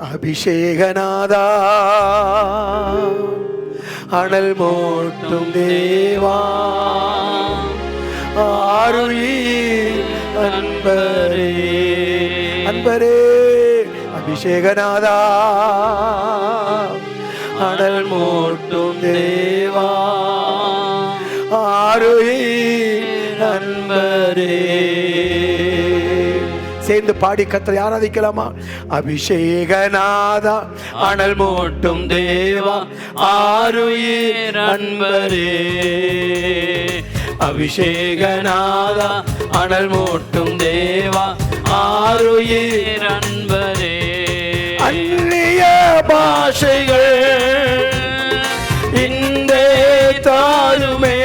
அபிஷேகநாதா அனல் மூட்டும் தேவா ஆருயிர் அன்பரே அன்பரே அபிஷேகநாதா அனல் மூட்டும் தேவா ஆருயிர் அன்பரே. சேர்ந்து பாடி கர்த்தரை ஆராதிக்கலாமா? அபிஷேகநாதா அனல் மூட்டும் தேவா ஆருயிர் அன்பரே. அபிஷேகநாதா அனல் மூட்டும் தேவா ஆருயிர் அன்பரே. அந்நிய பாஷைகள் இன்றே தாருமே,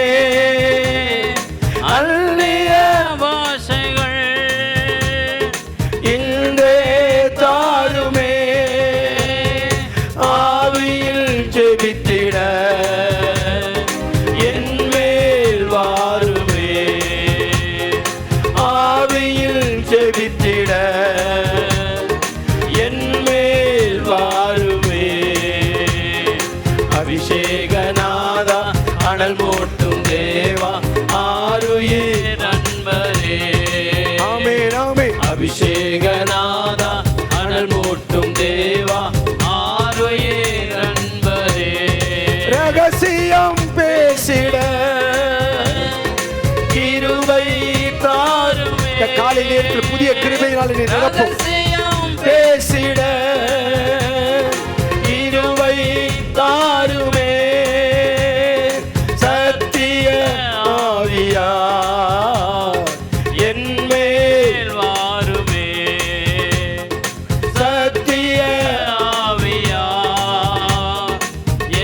அந்நிய பாஷைகள் இன்றே தாருமே, ஆவியில் ஜெபித்திட என் மேல் வாருமே, ஆவியில் ஜெபித்திட என் மேல் வாருமே. அபிஷேகநாதா அனல் மூட்டும் தேவா ஆருயிர் அன்பரே. ஆமென் ஆமென். அபிஷேகநாதா அனல் மூட்டும் தேவா ஆருயிர் அன்பரே. ரகசியம் பேசிட கிருபை தாருமே. காலை நேரத்தில் புதிய கிருபையினால் நீ நிரப்பும். பேசிட கிருபை தாருமே, சத்திய ஆவியா என் மேல் வாருமே, சத்திய ஆவியா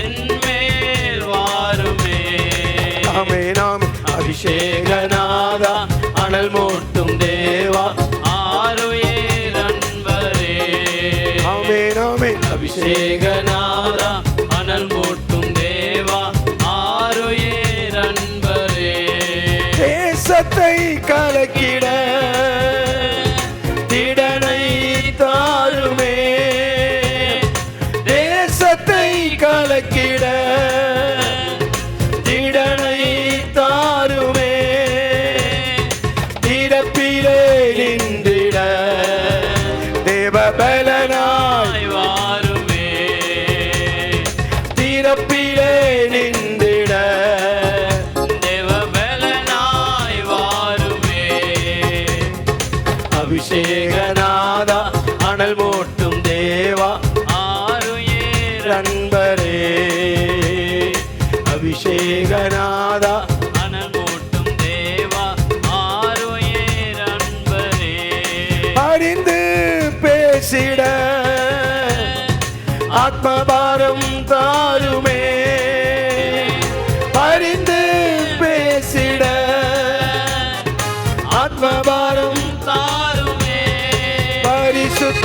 என் மேல் வாருமே. ஆமென் ஆமென். அபிஷேகநாதா அனல் மூட்டும் தேவா ஆருயிர் அன்பரே. ஆமென் ஆமென். அபிஷேகநாதா அனல் மூட்டும் தேவா ஆருயிர் அன்பரே. தேசத்தை கலக்கிட திடனை தாருமே, தேசத்தை கலக்கிட திடனை தாருமே, திறப்பிலே நின்றிட தேவபலனாய் வாருமே, திறப்பிலே நின்றிட தேவபலனாய் வாருமே.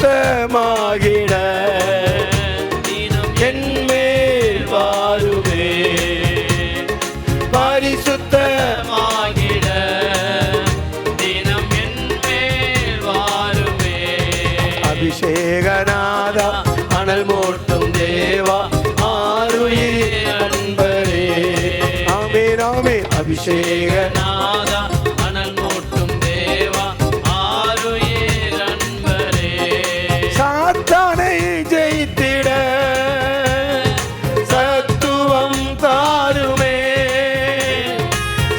பரிசுத்தமாகிட என்மேல் வாருமே. பரிசுத்தமாகிட தினம் என்மேல் வாருமே. அபிஷேகநாதா அனல் மூட்டும் தேவா ஆருயிர் அன்பரே. ஆமென் ஆமென். அபிஷேகநாதா அனல் மூட்டும் தேவா ஆருயிர் அன்பரே. சாத்தானை ஜெயித்திட சத்துவம் தாருமே.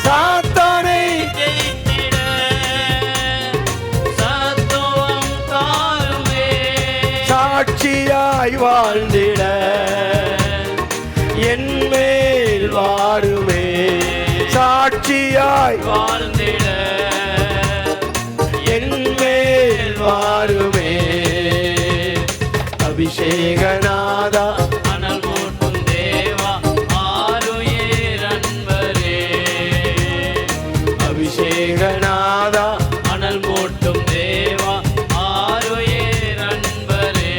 சாத்தானை ஜெயித்திட சத்துவம் தாருமே. சாட்சியாய் வாழ்ந்திட என்மேல் வாருமே. சாட்சியாய் வாழ்ந்திட என்மேல் வாருமே. அபிஷேகநாதா அனல் மூட்டும் தேவா ஆருயிர் அன்பரே. அபிஷேகநாதா அனல் மூட்டும் தேவா ஆருயிர் அன்பரே.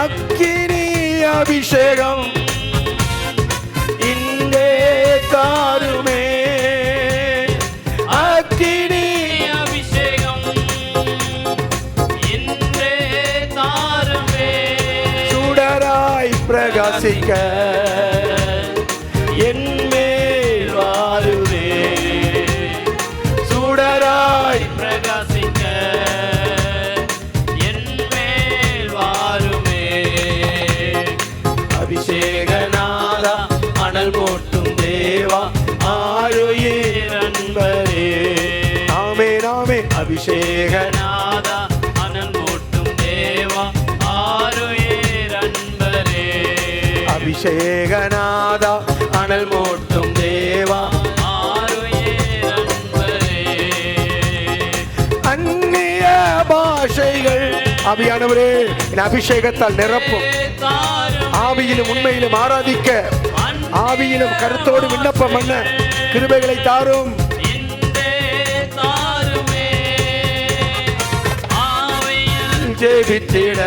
அக்கினி அபிஷேகம் இன்றே தாருமே. அக்கினி அபிஷேகம் இன்றே தாருமே. சுடராய் பிரகாசிக்க என்மேல் வாருமே. சுடராய் பிரகாசிக்க என்மேல் வாருமே. அபிஷேகநாதா அனல் மூட்டும் தேவா ஆருயிர் அன்பரே. ஆமென் ஆமென். அபிஷேகநாதா அனல் மூட்டும் தேவா ஆருயிர் அன்பரே. அபிஷேகநாதா அனல் மூட்டும் தேவா ஆருயிர் அன்பரே. அந்நிய பாஷைகள் ஆவியானவரே என் அபிஷேகத்தால் நிரப்பும். ஆவியிலும் உண்மையிலும் ஆராதிக்க ஆவியிலும் கருத்தோடு விண்ணப்பம் பண்ண கிருபைகளை தாரும். ஜெபித்திட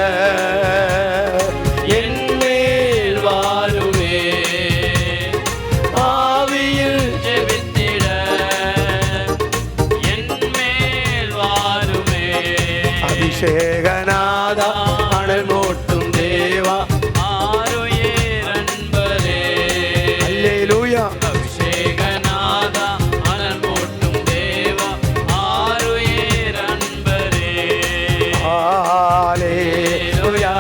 என்மேல் வாருமே. ஆவியில் ஜெபித்திட என்மேல் வாருமே. அபிஷேகநாதா அனல் மூட்டும் தேவா ஆருயிர் அன்பரே. அல்லேலூயா. அபிஷேகநாதா அனல் மூட்டும் தேவா ஆருயிர் அன்பரே. ஹல்லேலூயா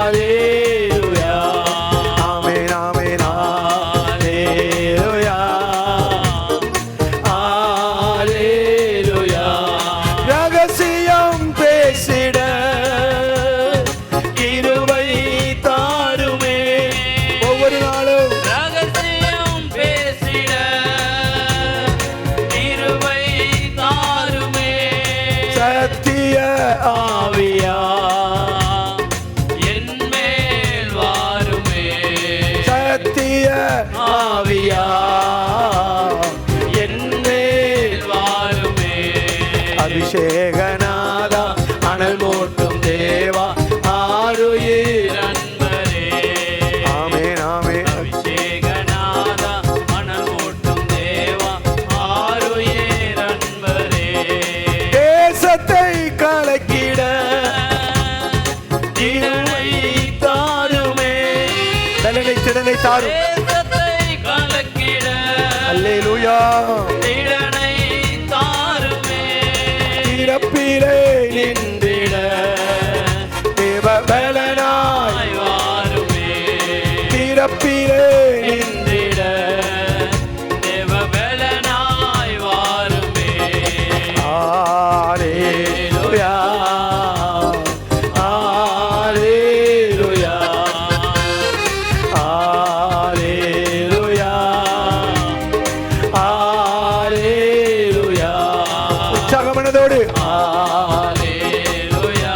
ஹல்லேலூயா. ஆமென் ஆமென். ஹல்லேலூயா ஹல்லேலூயா. ரகசியம் பேசிட கிருபை தாருமே. ஒவ்வொரு நாளும் ரகசியம் பேசிட கிருபை தாருமே. சத்திய ஆவியா என்மேல் வாருமே. சத்திய ஆவியா என்மேல் வாருமே. அபிஷேகநாதா அனல் மூட்டும் தேவா ஆருயிர் அன்பரே. ஆமென் ஆமென். அபிஷேகநாதா அனல் மூட்டும் தேவா ஆருயிர் அன்பரே. தேசத்தை கலக்கிட திடனை தாருமே. பலனை திடனை தாரும். தேசத்தை கலக்கிட அல்லேலூயா திடனை தாருமே. திறப்பிலே நின்றிட தேவ பலனாய் வாருமே. திறப்பிலே நின்றிட தேவ பலனாய் வாருமே. ஹல்லேலூயா ஹல்லேலூயா ஹல்லேலூயா ஹல்லேலூயா. உற்சாகமனதோடு ஹல்லேலூயா.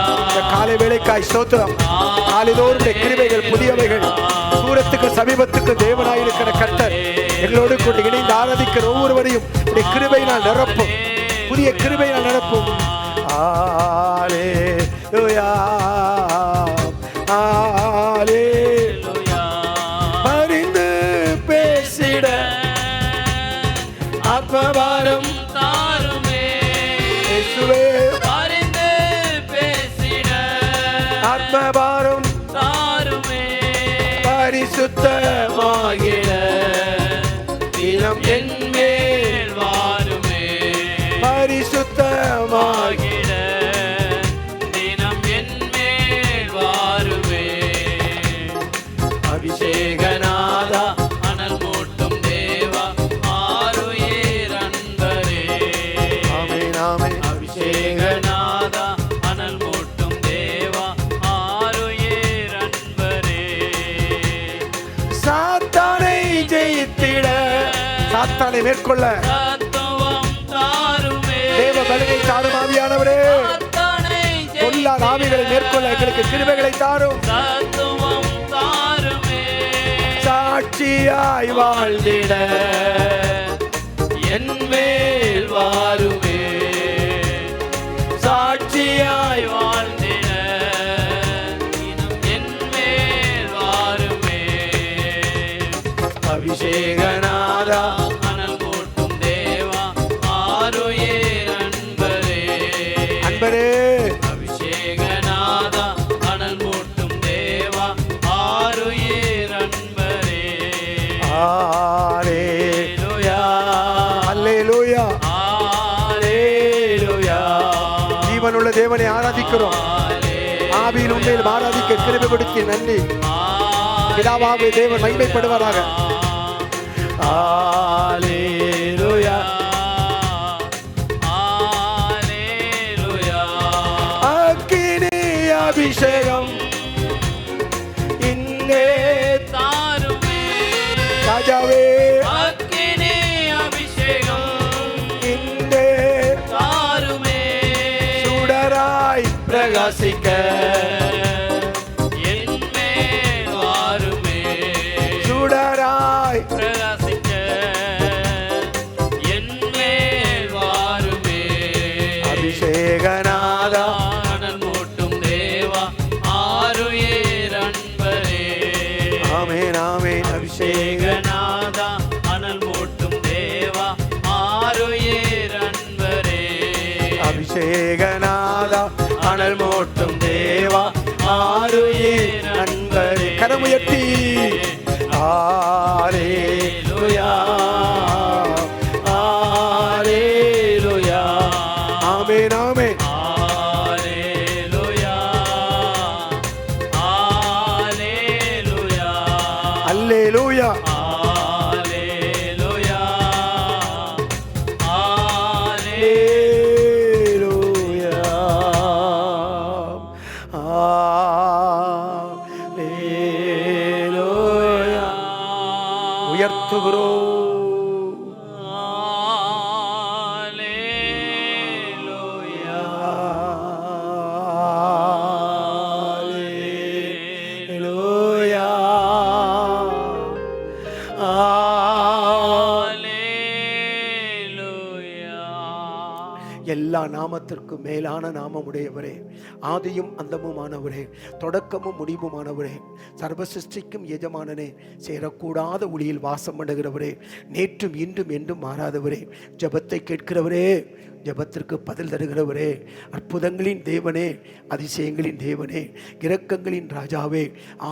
காலை வேளைக்காய் ஸ்தோத்திரம். நாளிதோறும் கிருபைகள் புதியவைகள். தூரத்துக்கு சமீபத்துக்கு தேவனாயிருக்கிற கர்த்தர் எங்களோடு கூட இணைந்து ஆராதிக்கிற ஒவ்வொருவரையும் கிருபையினால் நிரப்பும். புதிய கிருபையினால் நிரப்பும். ஹalleluya ஹalleluya பரிந்து பேசிட ஆத்மபாரம் தாருமே இயேசுவே பரிந்து பேசிட ஆத்மபாரம் தாருமே பரிசுத்தமாகிட தினம் என் மேல் வாருமே பரிசுத்தமாகிட தினம் என் மேல் வாருமே அபிஷேகநாதா அனல் மூட்டும் தேவா ஆருயிர் அன்பரே ஆமென் ஆமென் அபிஷேகநாதா அனல் மூட்டும் தேவா ஆருயிர் அன்பரே சாத்தானை ஜெயித்திட சாத்தானை மேற்கொள்ள தத்துவம் தாருமே தேவ பலனை தாரும் ஆவியானவரே சாத்தானை பொல்லாத ஆவிகளை மேற்கொள்ள எங்களுக்கு கிருபைகளை தாரும் தத்துவம் தாருமே சாட்சியாய் வாழ்ந்திட என் மேல் வாருமே சாட்சியாய் வாழ்ந்திட தினம் என் மேல் வாருமே அபிஷேகநாதா அனல் மூட்டும் தேவா ஆருயிர் அன்பரே அன்பரே அபிஷேகநாதா அனல் மூட்டும் தேவா ஆருயிர் அன்பரே ஹalleluya ஹalleluya ஹalleluya ஜீவனுள்ள தேவனை ஆராதிக்கிறோம் ஆவியின் உண்மையில் ஆராதிக்க கிருபை கொடுத்து நன்றி பிதாவாகிய தேவன் மகிமைப்படுவாராக ஹalleluya ஹalleluya அக்கினி அபிஷேகம் இன்னே தாருமே ராஜாவே அக்கினி அபிஷேகம் இன்னே தாருமே சுடராய் பிரகாசிக்க என் மேல் வாருமே சுடராய் பிரகாசிக்க என் மேல் வாருமே அபிஷேகநாதா அனல் மூட்டும் தேவா ஆருயிர் அன்பரே ஆமென் ஆமென் அபிஷேகநாதா அனல் மூட்டும் தேவா ஆருயிர் அன்பரே அபிஷேகநாதா அனல் மூட்டும் தேவா ஆருயிர் அன்பரே கரமுயர்த்தி ஹalleluya ஹalleluya ஆமென் ஆமென் ஹalleluya ஹalleluya அல்லேலூயா ஹalleluya ஹalleluya ஹalleluya உயர்த்துகிறோம் ஹalleluya ஹalleluya எல்லா நாமத்திற்கும் மேலான நாமமுடையவரே, ஆதியும் அந்தமுமானவரே, தொடக்கமும் முடிவுமானவரே, சர்வ சிருஷ்டிக்கும் எஜமானனே, சேரக்கூடாத ஒளியில் வாசம் பண்ணுகிறவரே, நேற்றும் இன்றும் என்றும் மாறாதவரே, ஜெபத்தை கேட்கிறவரே, ஜெபத்திற்கு பதில் தருகிறவரே, அற்புதங்களின் தேவனே, அதிசயங்களின் தேவனே, இரக்கங்களின் ராஜாவே,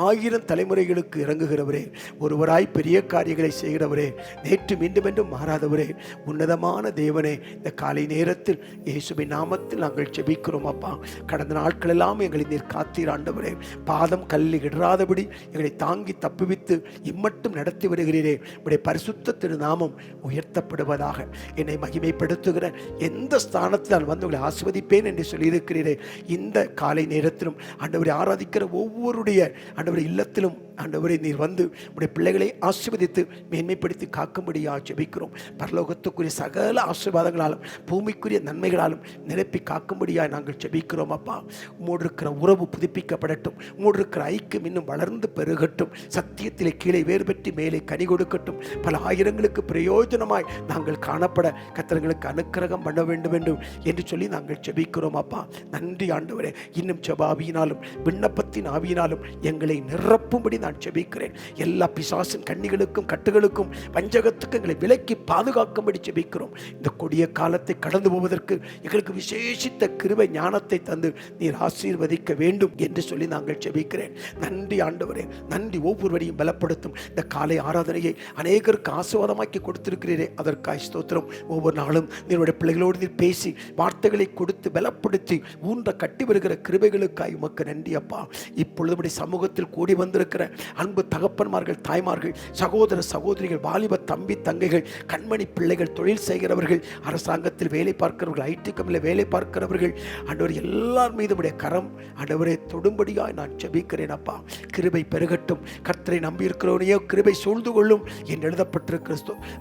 1000 தலைமுறைகளுக்கு இறங்குகிறவரே, ஒருவராய் பெரிய காரியங்களை செய்கிறவரே, நேற்றும் இன்றும் என்றும் மாறாதவரே, உன்னதமான தேவனே, இந்த காலை நேரத்தில் இயேசுவின் நாமத்தில் நாங்கள் ஜெபிக்கிறோம் அப்பா. கடந்த நாட்கள் எல்லாம் எங்களை நீர் காத்தீர் ஆண்டவரே, பாதம் கல்லில் இடராதபடி எங்களை தாங்கி தப்புவித்து இம்மட்டும் நடத்தி வருகிறீரே. உடைய பரிசுத்த திரு நாமம் உயர்த்தப்படுவதாக. என்னை மகிமைப்படுத்துகிற எந்த ஸ்தானத்தில் நான் வந்து உங்களை ஆசிர்வதிப்பேன் என்று சொல்லியிருக்கிறீரே. இந்த காலை நேரத்திலும் ஆண்டவரை ஆராதிக்கிற ஒவ்வொருடைய ஆண்டவரை இல்லத்திலும் ஆண்டவரே நீர் வந்து உடைய பிள்ளைகளை ஆசீர்வதித்து மேன்மைப்படுத்தி காக்கும்படியா ஜெபிக்கிறோம். பரலோகத்துக்குரிய சகல ஆசீர்வாதங்களாலும் பூமிக்குரிய நன்மைகளாலும் நிரப்பி காக்கும்படியா நாங்கள் ஜெபிக்கிறோம். அப்பா, உம்மோடு இருக்கிற உறவு புதுப்பிக்கப்படட்டும். உம்மோடு இருக்கிற ஐக்கியம் இன்னும் வளர்ந்து பெருகட்டும். சத்தியத்திலே கீழே வேறு பெற்றி மேலே கனி கொடுக்கட்டும். பல ஆயிரங்களுக்கு பிரயோஜனமாய் நாங்கள் காணப்பட கர்த்தர்களுக்கு அனுக்கிரகம் பண்ண வேண்டும் என்று சொல்லி நாங்கள் ஜெபிக்கிறோம். அப்பா, நன்றி ஆண்டவரே. இன்னும் ஜெபாவியினாலும் விண்ணப்பத்தின் ஆவியினாலும் எங்களை நிரப்பும்படி நான் ஜெபிக்கிறேன். எல்லா பிசாசின் கண்ணிகளுக்கும் கட்டுகளுக்கும் வஞ்சகத்துக்கும் எங்களை விலக்கி பாதுகாக்கும்படி ஜெபிக்கிறோம். இந்த கொடிய காலத்தை கடந்து போவதற்கு எங்களுக்கு விசேஷித்த கிருபை ஞானத்தை தந்து நீர் ஆசீர்வதிக்க வேண்டும் என்று சொல்லி நாங்கள் ஜெபிக்கிறேன். நன்றி ஆண்டவரே, நன்றி. ஒவ்வொருவரையும் பலப்படுத்தும் இந்த காலை ஆராதனையை அநேகருக்கு ஆசீர்வாதமாக்கி கொடுத்திருக்கிறீரே, அதற்காய் ஸ்தோத்திரம். ஒவ்வொரு நாளும் நீருடைய பிள்ளைகளோடு நீர் பேசி வார்த்தைகளை கொடுத்து பலப்படுத்தி ஊன்ற கட்டி வருகிற கிருபைகளுக்காய் உமக்கு நன்றி அப்பா. இப்பொழுது சமூகத்தில் கூடி வந்திருக்கிற அன்பு தகப்பன்மார்கள், தாய்மார்கள், சகோதர சகோதரிகள், வாலிப தம்பி தங்கைகள், கண்மணி பிள்ளைகள், தொழில் செய்கிறவர்கள், அரசாங்கத்தில் வேலை பார்க்கிறவர்கள், ஐடி கம்பெனியில் வேலை பார்க்கிறவர்கள், ஆண்டவர் எல்லார் மீது உடைய கரம் ஆண்டவரை தொடும்படியாய் நான் ஜெபிக்கிறேன் அப்பா. கிருபை பெருகட்டும். கர்த்தரை நம்பி இருக்கிறவனையோ கிருபை சூழ்ந்து கொள்ளும் என்று எழுதப்பட்டிருக்கிற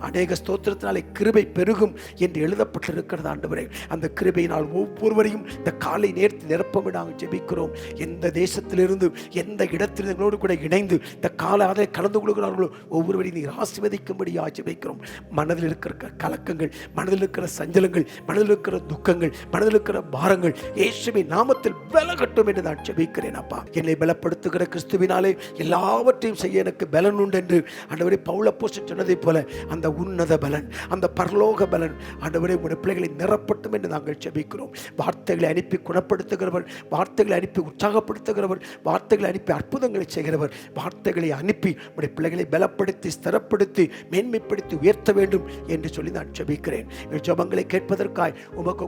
அநேக ஸ்தோத்திரத்தினாலே கிருபை பெருகும் என்று எழுதப்பட்டிருக்கிறது ஆண்டவரே. அந்த கிருபையினால் ஒவ்வொருவரையும் இந்த காலை நேர்த்தி நிரப்ப நாங்கள் ஜெபிக்கிறோம். எந்த தேசத்திலிருந்து எந்த இடத்தில் எங்களோடு கூட இணைந்து இந்த கால அதை கலந்து கொள்கிறார்களோ ஒவ்வொருவரையும் நீர் ஆசீர்வதிக்கும்படியாக ஜெபிக்கிறோம். மனதில் இருக்கிற கலக்கங்கள், மனதில் இருக்கிற சஞ்சலங்கள், மனதில் இருக்கிற துக்கங்கள், மனதில் இருக்கிற பாரங்கள் இயேசுவின் நாமத்தில் விலகட்டும் என்று நான் ஜெபிக்கிறேன் அப்பா. என்னை பலப்படுத்துகிற கிறிஸ்துவினாலே எல்லாவற்றையும் செய்ய எனக்கு பலன் உண்டு என்று ஆண்டவரே பவுல் அப்போஸ்தலன் சொன்னதைப் போல அந்த உன்னத பலன், அந்த பரலோக பலன் ஆண்டவரே உடைய பிள்ளைகளை நிரப்பட்டும் என்று நாங்கள் ஜெபிக்கிறோம். வார்த்தைகளை அனுப்பி குணப்படுத்துகிறவர், வார்த்தைகளை அனுப்பி உற்சாகப்படுத்துகிறவர், வார்த்தைகளை அனுப்பி அற்புதங்களை செய்கிறவர், வார்த்தைகளை அனுப்பி உடைய பிள்ளைகளை பலப்படுத்தி ஸ்திரப்படுத்தி மேன்மைப்படுத்தி உயர்த்த வேண்டும் என்று சொல்லி நான் ஜெபிக்கிறேன். ஜெபங்களை கேட்பதற்காய் உமக்கு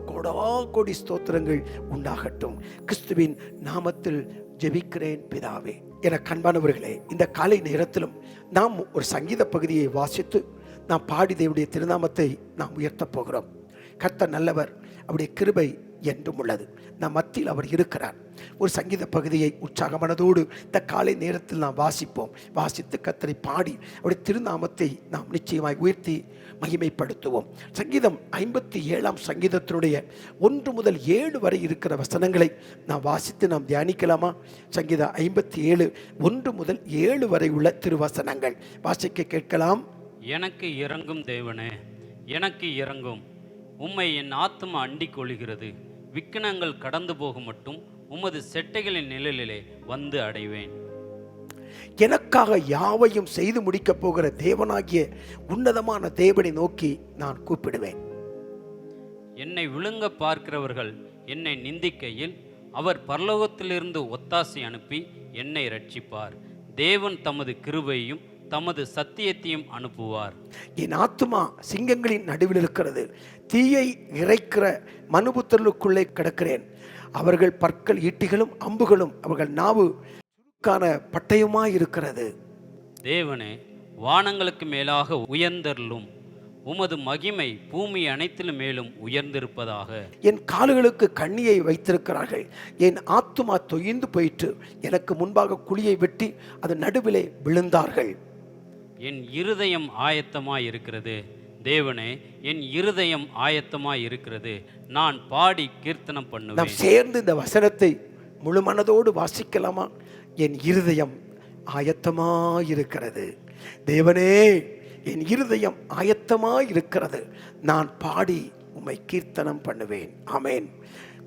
கோடி ஸ்தோத்திரங்கள் உண்டாகட்டும். கிறிஸ்துவின் நாமத்தில் ஜெபிக்கிறேன் பிதாவே. என கண்பானவர்களே, இந்த காலை நேரத்திலும் நாம் ஒரு சங்கீத பகுதியை வாசித்து நாம் பாடி தேவனுடைய திருநாமத்தை நாம் உயர்த்தப் போகிறோம். கர்த்தர் நல்லவர், அவருடைய கிருபை என்றும் உள்ளது. நம் மத்தியில் அவர் இருக்கிறார். ஒரு சங்கீத பகுதியை உற்சாக மனதோடு இந்த காலை நேரத்தில் நாம் வாசிப்போம். வாசித்து கர்த்தரை பாடி அவருடைய திருநாமத்தை நாம் நிச்சயமாய் உயர்த்தி மகிமைப்படுத்துவோம். சங்கீதம் 57ஆம் சங்கீதத்தினுடைய 1 முதல் 7 வரை இருக்கிற வசனங்களை நாம் வாசித்து நாம் தியானிக்கலாமா? சங்கீதம் 57 1 முதல் 7 வரை உள்ள திருவசனங்கள் வாசிக்க கேட்கலாம். எனக்கு இறங்கும் தேவனே, எனக்கு இறங்கும். உம்மை என் ஆத்துமா அண்டிக் கொள்கிறது. விக்கினங்கள் கடந்து போகும் மட்டும் உமது செட்டைகளின் நிழலிலே வந்து அடைவேன். எனக்காக யாவையும் செய்து முடிக்கப் போகிற தேவனாகிய உன்னதமான தேவனை நோக்கி நான் கூப்பிடுவேன். என்னை விழுங்க பார்க்கிறவர்கள் என்னை நிந்திக்கையில் அவர் பரலோகத்திலிருந்து ஒத்தாசை அனுப்பி என்னை ரட்சிப்பார். தேவன் தமது கிருபையையும் தமது சத்தியத்தையும் அனுப்புவார். என் ஆத்துமா சிங்கங்களின் நடுவில் இருக்கிறது. தீயை இறைக்கிற மனுபுத்தலுக்குள்ளே கிடக்கிறேன். அவர்கள் பற்கள் ஈட்டிகளும் அம்புகளும் அவர்கள் நாவு சுருக்கான பட்டயமாய் இருக்கிறது. தேவனே, வானங்களுக்கு மேலாக உயர்ந்தருளும். உமது மகிமை பூமி அனைத்திலும் மேலும் உயர்ந்திருப்பதாக. என் கால்களுக்கு கண்ணியை வைத்திருக்கிறார்கள். என் ஆத்துமா தொய்ந்து போயிற்று. எனக்கு முன்பாக குழியை வெட்டி அது நடுவிலே விழுந்தார்கள். என் இருதயம் ஆயத்தமாய் இருக்கிறது. தேவனே, என் இருதயம் ஆயத்தமாய் இருக்கிறது. நான் பாடி கீர்த்தனம் பண்ணுவேன். நாம் சேர்ந்து இந்த வசனத்தை முழு மனதோடு வாசிக்கலாமா? என் இருதயம் ஆயத்தமாயிருக்கிறது. தேவனே, என் இருதயம் ஆயத்தமாயிருக்கிறது. நான் பாடி உம்மை கீர்த்தனம் பண்ணுவேன். ஆமென்.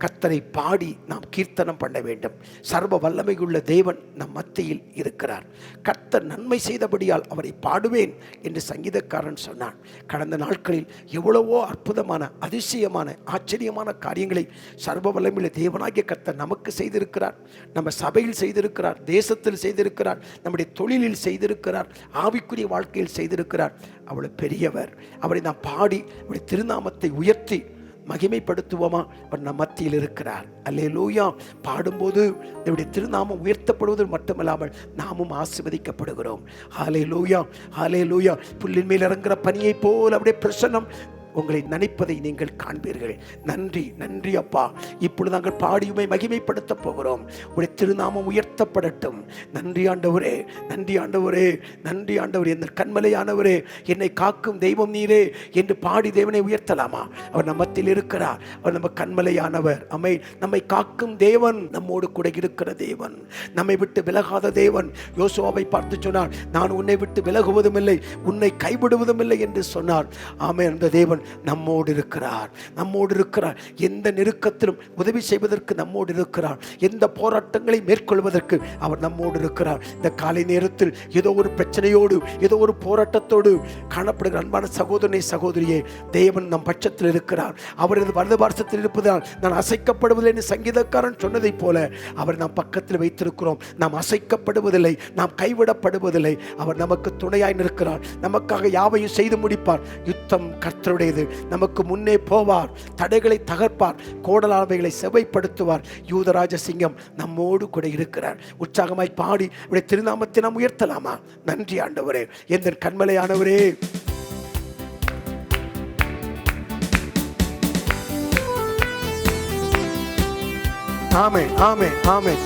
கர்த்தரை பாடி நாம் கீர்த்தனம் பண்ண வேண்டும். சர்வ வல்லமையுள்ள தேவன் நம் மத்தியில் இருக்கிறார். கர்த்தர் நன்மை செய்தபடியால் அவரை பாடுவேன் என்று சங்கீதக்காரன் சொன்னான். கடந்த நாட்களில் எவ்வளவோ அற்புதமான, அதிசயமான, ஆச்சரியமான காரியங்களை சர்வ வல்லமையுள்ள தேவனாகிய கர்த்தர் நமக்கு செய்திருக்கிறார். நம்ம சபையில் செய்திருக்கிறார், தேசத்தில் செய்திருக்கிறார், நம்முடைய தொழிலில் செய்திருக்கிறார், ஆவிக்குரிய வாழ்க்கையில் செய்திருக்கிறார். அவ்வளவு பெரியவர். அவரை நாம் பாடி அவருடைய திருநாமத்தை உயர்த்தி மகிமைப்படுத்துவோமா? அவர் நம் மத்தியில் இருக்கிறார். அல்லேலூயா. பாடும்போது நம்முடைய திருநாமம் உயர்த்தப்படுவது மட்டுமல்லாமல் நாமும் ஆசீர்வதிக்கப்படுகிறோம். ஹல்லேலூயா, ஹல்லேலூயா. புல்லின் மேல் இறங்குற பனியை போல் அவருடைய பிரசன்னம் உங்களை நினைப்பதை நீங்கள் காண்பீர்கள். நன்றி, நன்றி அப்பா. இப்பொழுது நாங்கள் பாடியுமை மகிமைப்படுத்த போகிறோம். உடைய திருநாமம் உயர்த்தப்படட்டும். நன்றி ஆண்டவரே, நன்றி ஆண்டவரே, நன்றி ஆண்டவரே. இந்த கண்மலையானவரே, என்னை காக்கும் தெய்வம் நீரே என்று பாடி தேவனை உயர்த்தலாமா? அவர் நம்மத்தில் இருக்கிறார். அவர் நம்ம கண்மலையானவர். நம்மை காக்கும் தேவன், நம்மோடு கூட இருக்கிற தேவன், நம்மை விட்டு விலகாத தேவன். யோசுவாவை பார்த்து சொன்னார், நான் உன்னை விட்டு விலகுவதும் இல்லை, உன்னை கைவிடுவதும் இல்லை என்று சொன்னார். ஆமென். அந்த தேவன் நம்மோடு இருக்கிறார், நம்மோடு இருக்கிறார். எந்த நெருக்கத்திலும் உதவி செய்வதற்கு நம்மோடு இருக்கிறார். எந்த போராட்டங்களை மேற்கொள்வதற்கு அவர் நம்மோடு இருக்கிறார். இந்த காலை நேரத்தில் ஏதோ ஒரு பிரச்சனையோடு, ஏதோ ஒரு போராட்டத்தோடு காணப்படுகிற அன்பான சகோதரனை, சகோதரியே, தேவன் நம் பட்சத்தில் இருக்கிறார். அவரது வலது பார்சத்தில் இருப்பதால் நான் அசைக்கப்படுவதில்லை என்று சங்கீதக்காரன் சொன்னதை போல அவர் நாம் பக்கத்தில் வைத்திருக்கிறோம். நாம் அசைக்கப்படுவதில்லை, நாம் கைவிடப்படுவதில்லை. அவர் நமக்கு துணையாய் நிற்கிறார். நமக்காக யாவையும் செய்து முடிப்பார். யுத்தம் கர்த்தருடையது. நமக்கு முன்னே போவார், தடைகளை தகர்ப்பார், கோடலாமைகளை செவைப்படுத்துவார். யூதராஜ சிங்கம் நம்மோடு கூட இருக்கிறார். உற்சாகமாய் பாடி அவருடைய திருநாமத்தை நாம் உயர்த்தலாமா? நன்றி ஆண்டவரே, எந்த கண்மலையானவரே. ஆமென், ஆமென், ஆமென்.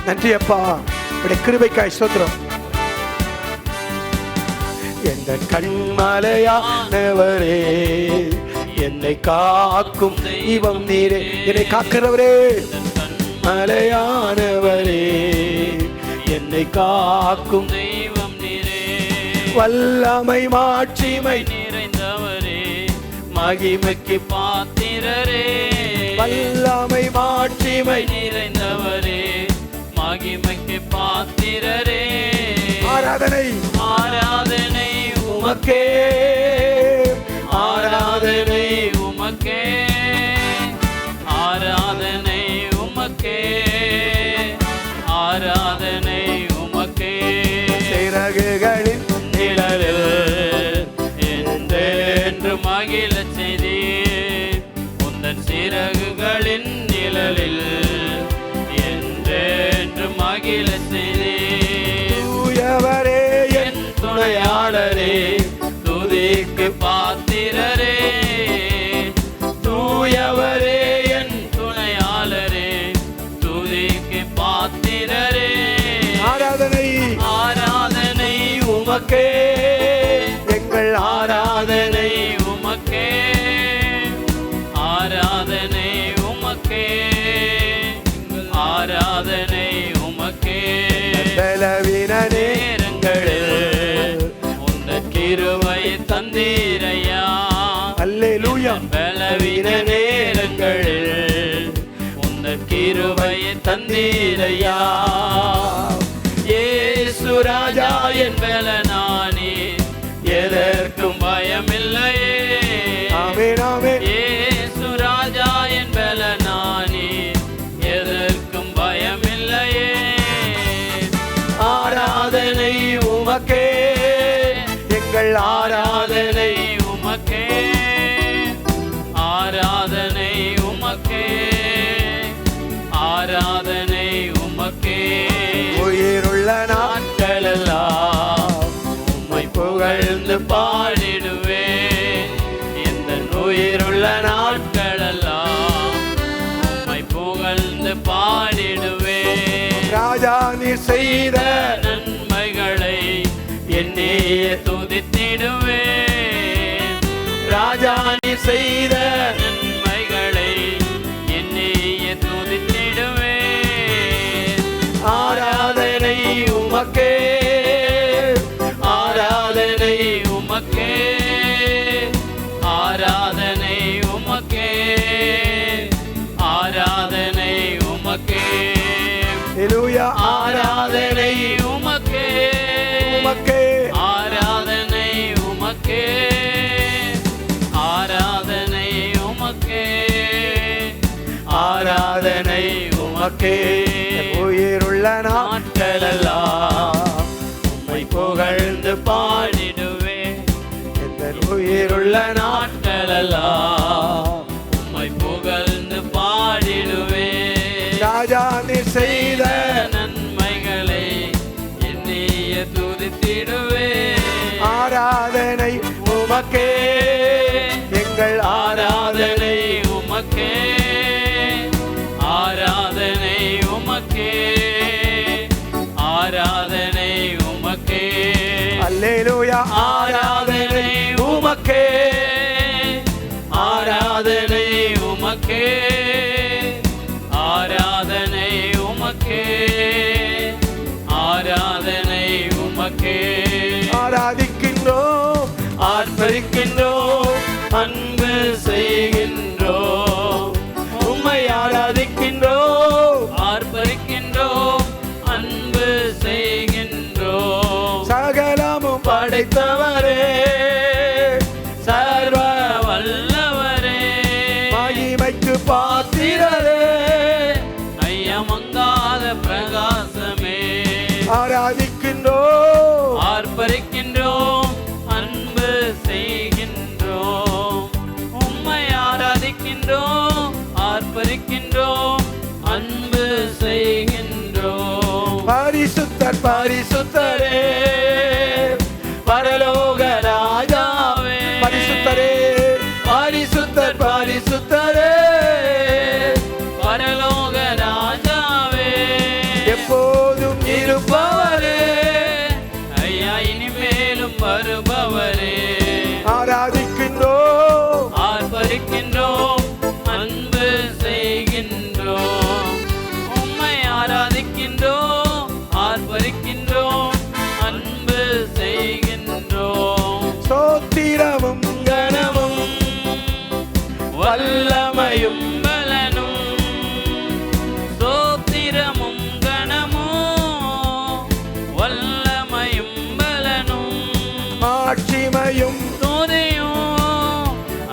நன்றி அப்பா, உடைய கிருபைக்காய் ஸ்தோத்திரம். எந்த கண்மலையானவரே, என்னை காக்கும் தெய்வம் நீரே. என்னை காக்கிறவரே, மலையானவரே, என்னை காக்கும் தெய்வம் நீரே. வல்லமை மாட்சிமை நிறைந்தவரே, மகிமைக்கு பாத்திரரே. வல்லமை மாட்சிமை நிறைந்தவரே, மகிமைக்கு பாத்திரரே. ஆராதனை, ஆராதனை உமக்கே, ஆராதனை உமக்கே, ஆராதனை உமக்கே, ஆராதனை உமக்கே. சிறகுகளின் நிழலில் என்றென்று மகிழச் செய்தீர். உந்தன் சிறகுகளின் நிழலில் என்றென்று மகிழச் செய்தீர். தூயவரே, என் துணையாளரே, துதிக்கு பாத்திரரே. தூயவரே, என் துணையாளரே, துதிக்கு பாத்திரரே. ஆராதனை, ஆராதனை உமக்கே, எங்கள் ஆராதனை உமக்கே, ஆராதனை உமக்கே, ஆராதனை உமக்கே. பலவீன நேரங்களில் உந்தன் கிருபை தந்தீரையா. அல்லேலூயா. பலவீன நேரங்களில் உந்தன் கிருபை தந்தீரையா. இயேசு ராஜா என் பலனானே, எதற்கும் பயமில்லையே. ஆமென், ஆமென். இயேசு ராஜா என் பலனானே, எதற்கும் பயமில்லையே. ஆராதனை உமக்கே, எங்கள் ஆராதனை உமக்கே, ஆராதனை உமக்கே, ஆராதனை உமக்கே. உயிருள்ள நாட்களெல்லாம் உம்மை புகழ்ந்து பாடிடுவேன். இந்த உயிருள்ள நாட்களெல்லாம் உம்மை புகழ்ந்து பாடிடுவேன். ராஜா நீர் செய்த நன்மைகளை என்னையே துதித்திடுவேன். ராஜா நீர் செய்த நன்மைகளை என்னையே துதித்திடுவேன். ஆராதனை உமக்கே, ஆராதனை உமக்கே, ஆராதனை உமக்கே, ஆராதனை உமக்கே. அல்லேலூயா. ஆராதனை உமக்கே, உமக்கே, ஆராதனை உமக்கே, ஆராதனை உமக்கே, ஆராதனை உமக்கே. உயிருள்ள நாட்களெல்லாம் உம்மை புகழ்ந்து பாடிடுவேன். எந்த உயிருள்ள நாட்களெல்லாம் உம்மை புகழ்ந்து பாடிடுவேன். உமக்கே, ஆராதனை உமக்கே, அல்லேலூயா. ஆராதனை உமக்கே, ஆராதனை உமக்கே, ஆராதனை உமக்கே, ஆராதனை உமக்கே. ஆராதிக்கின்றோம், ஆர்ப்பரிக்கின்றோம், அன்பு செய்கின்றோம், உம்மை ஆராதிக்கின்றோம், ஆர்ப்பரிக்கின்றோம், அன்பு செய்கின்றோம். சகலமும் படைத்தவரே, சர்வ வல்லவரே, மகிமைக்கு பாத்திரரே, ஐயமங்காத பிரகாசமே, ஆராதிக்கின்றோம், ஆர்ப்பரிக்கின்றோம், அன்பு செய்கின்றோம், உம்மை ஆராதிக்கின்றோம், ஆர்ப்பரிக்கின்றோம், அன்பு செய்கின்றோம். பரிசுத்தர் பரிசுத்தரே, பரலோக ராஜாவே, பரிசுத்தரே, பரிசுத்தர் பரிசுத்தரே, பரலோக ராஜாவே, எப்போதும் இருப்பவரே, ஐயா இனிமேலும் வருபவரே, ஆராதிக்கின்றோம், ஆர்ப்பரிக்கின்றோம், அன்பு செய்கின்றோம், உம்மை ஆராதிக்கின்றோம், ஆர்ப்பரிக்கின்றோம், அன்பு செய்கின்றோம். ஸ்தோத்திரமும் கனமும் வல்லமையும் பலனும், ஸ்தோத்திரமும் கனமும் வல்லமையும் பலனும், மாட்சிமையும் துதியும்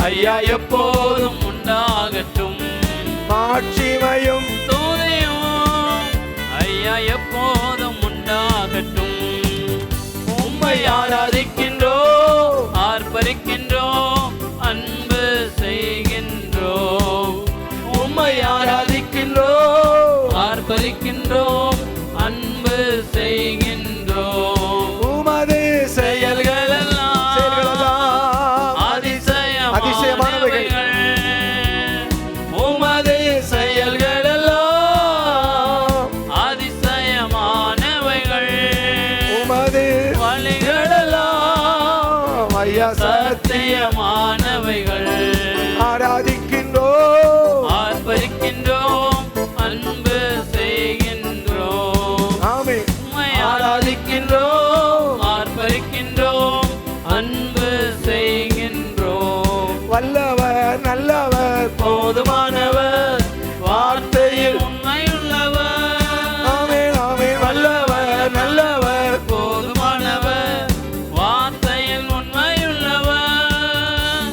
ஐயா எப்போதும் உண்டாகட்டும், மாட்சிமையும் துதியும் ஐயா எப்போதும் உண்டாகட்டும். உம்மை ஆராதிக்கின்றோம், ஆர்ப்பரிக்கின்றோம், அன்பு செய்கின்றோம், உம்மை ஆராதிக்கின்றோம், ஆர்ப்பரிக்கின்றோம், அன்பு செய்கின்றோம். உமது செயல்களெல்லாம் அதிசயமானவைகள், உமது செயல்களெல்லாம் அதிசயமானவைகள், உமது வழிகளெல்லாம் ஐயா சத்தியமானவைகள். ஆராதிக்கின்றோம், ஆர்ப்பரிக்கின்றோம், அன்பு செய்கின்றோம், ஆமென். உம்மை ஆராதிக்கின்றோம், ஆர்ப்பரிக்கின்றோம், அன்பு செய்கின்றோம். வல்லவர் நல்லவர் போதுமானவர், வார்த்தையில் உண்மையுள்ளவர், ஆமென் ஆமென். வல்லவர் நல்லவர் போதுமானவர், வார்த்தையில் உண்மையுள்ளவர்.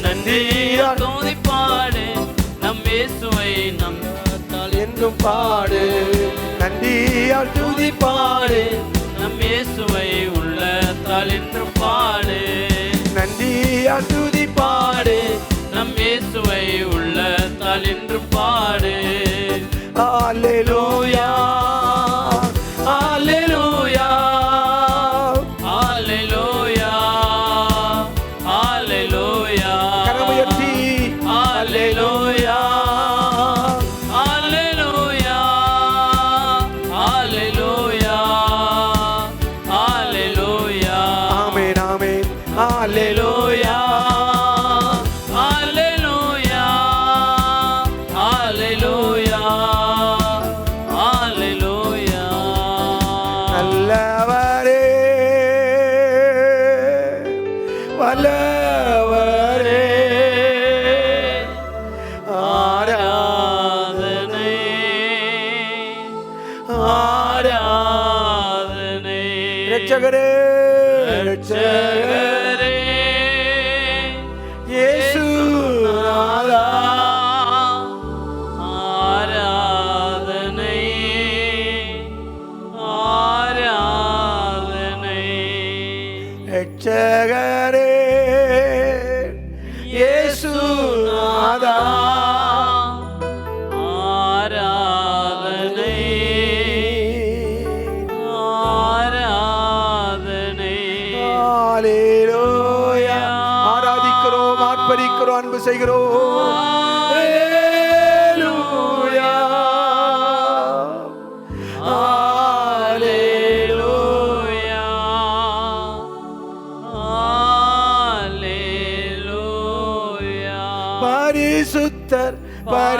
நன்றியால் துதிப்பாடு, நம் இயேசுவை நம் என்றும் பாடு, நன்றியால் துதிப்பாடு, நம் இயேசுவை உள்ளத்தால் என்றும் பாடு, நன்றியால் துதிப்பாடு, நம் இயேசுவை உள்ளத்தால் என்றும் பாடு. அல்லேலூயா, அல்லேலூயா, அல்லேலூயா, அல்லேலூயா. கரமுயர்த்தி அல்லேலூயா, அல்லேலூயா, அல்லேலூயா, அல்லேலூயா. ஆமென் ஆமென். அல்லேலூயா, அல்லேலூயா, அல்லேலூயா, அல்லேலூயா. நல்லவரே, வல்லவரே, ஆராதனை, ஆராதனை. இரட்சகரே, இரட்சகரே, இயேசு நாதா, ஆராதனை, ஆராதனை. இரட்சகரே, இயேசு நாதா, ஆராதனை, ஆராதனை. அல்லேலூயா. ஆராதிக்கிறோம், ஆர்ப்பரிக்கிறோம், அன்பு செய்கிறோம். அல்லேலூயா.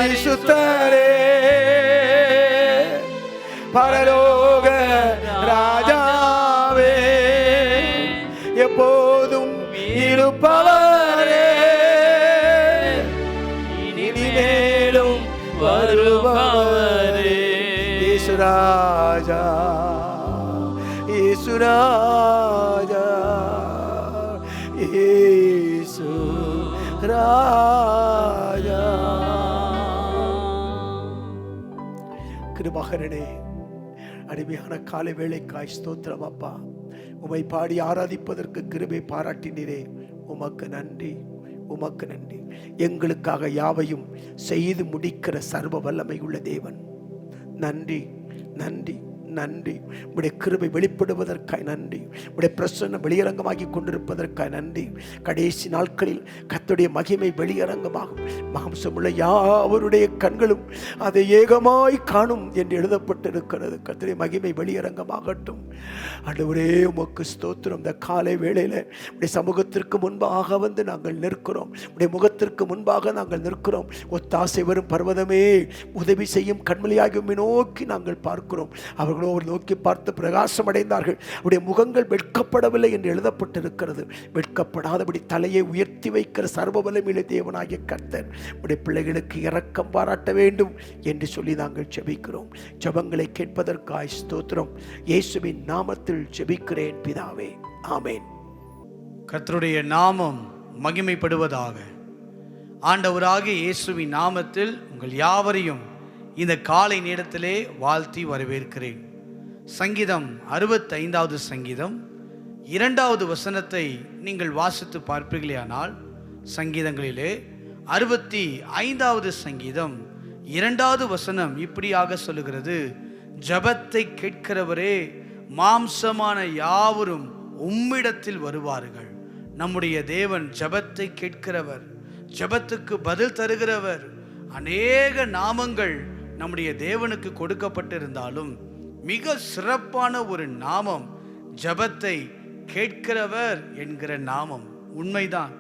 பரிசுத்தரே பரலோக ராஜாவே எப்போதும் இருப்பவரே இனிமேலும் வருபவரே இயேசுராஜா இயேசுராஜா இயேசுராஜா. கிருபாகரனே, அருமையான காலை வேளைக்காய் ஸ்தோத்திரம் அப்பா. உம்மை பாடி ஆராதிப்பதற்கு கிருபை பாராட்டினீரே, உமக்கு நன்றி, உமக்கு நன்றி. எங்களுக்காக யாவையும் செய்து முடிக்கிற சர்வ வல்லமை உள்ள தேவன், நன்றி நன்றி நன்றி. உடைய கிருபை வெளிப்படுவதற்காய் நன்றி. உடைய பிரசன்னம் வெளியரங்கமாகி கொண்டிருப்பதற்காய் நன்றி. கடைசி நாட்களில் கர்த்தருடைய மகிமை வெளியரங்கமாகும். மாம்சமுள்ள யாவருடைய கண்களும் அதை ஏகமாய் காணும் என்று எழுதப்பட்டிருக்கிறது. கர்த்தருடைய மகிமை வெளியரங்கமாகட்டும். ஆண்டவரே, உமக்கு ஸ்தோத்திரம். இந்த காலை வேளையில் உடைய சமூகத்திற்கு முன்பாக வந்து நாங்கள் நிற்கிறோம். உடைய முகத்திற்கு முன்பாக நாங்கள் நிற்கிறோம். ஒத்தாசை வரும் பர்வதமே, உதவி செய்யும் கண்மலையாகி உம்மை நோக்கி நாங்கள் பார்க்கிறோம். அவர்களோ நோக்கி பார்த்து பிரகாசம் அடைந்தார்கள். அவருடைய முகங்கள் வெட்கப்படவில்லை என்று எழுதப்பட்டிருக்கிறது. வெட்கப்படாதபடி தலையை உயர்த்தி வைக்கிற சர்வ வல்லமையுள்ள தேவனாகிய கர்த்தர் உடைய பிள்ளைகளுக்கு இரக்கம் பாராட்ட வேண்டும் என்று சொல்லி நாங்கள் ஜெபிக்கிறோம். ஜெபங்களை கேட்பதற்காய் ஸ்தோத்திரம். இயேசுவின் நாமத்தில் ஜெபிக்கிறேன் பிதாவே, ஆமேன். கர்த்தருடைய நாமம் மகிமைப்படுவதாக. ஆண்டவராகிய இயேசுவின் நாமத்தில் உங்கள் யாவரையும் இந்த காலை நேரத்திலே வாழ்த்தி வரவேற்கிறேன். சங்கீதம் 65வது சங்கீதம் 2வது வசனத்தை நீங்கள் வாசித்து பார்ப்பீர்களேயானால், சங்கீதங்களிலே 65வது சங்கீதம் 2வது வசனம் இப்படியாக சொல்லுகிறது: ஜெபத்தை கேட்கிறவரே, மாம்சமான யாவரும் உம்மிடத்தில் வருவார்கள். நம்முடைய தேவன் ஜெபத்தை கேட்கிறவர், ஜெபத்துக்கு பதில் தருகிறவர். அநேக நாமங்கள் நம்முடைய தேவனுக்கு கொடுக்கப்பட்டிருந்தாலும் மிக சிறப்பான ஒரு நாமம் ஜெபத்தை கேட்கிறவர் என்கிற நாமம். உண்மைதான்.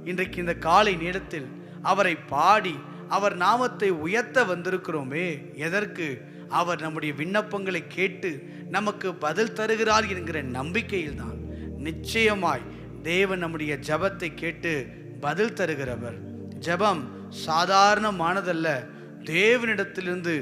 இன்றைக்கு இந்த காலை நேரத்தில் அவரை பாடி அவர் நாமத்தை உயர்த்த வந்திருக்கிறோமே. எதற்கு? அவர் நம்முடைய விண்ணப்பங்களை கேட்டு நமக்கு பதில் தருகிறார் என்கிற நம்பிக்கையில் தான். நிச்சயமாய் தேவன் நம்முடைய ஜெபத்தை கேட்டு பதில் தருகிறவர். ஜெபம் சாதாரணமானதல்ல. தேவனிடத்திலிருந்து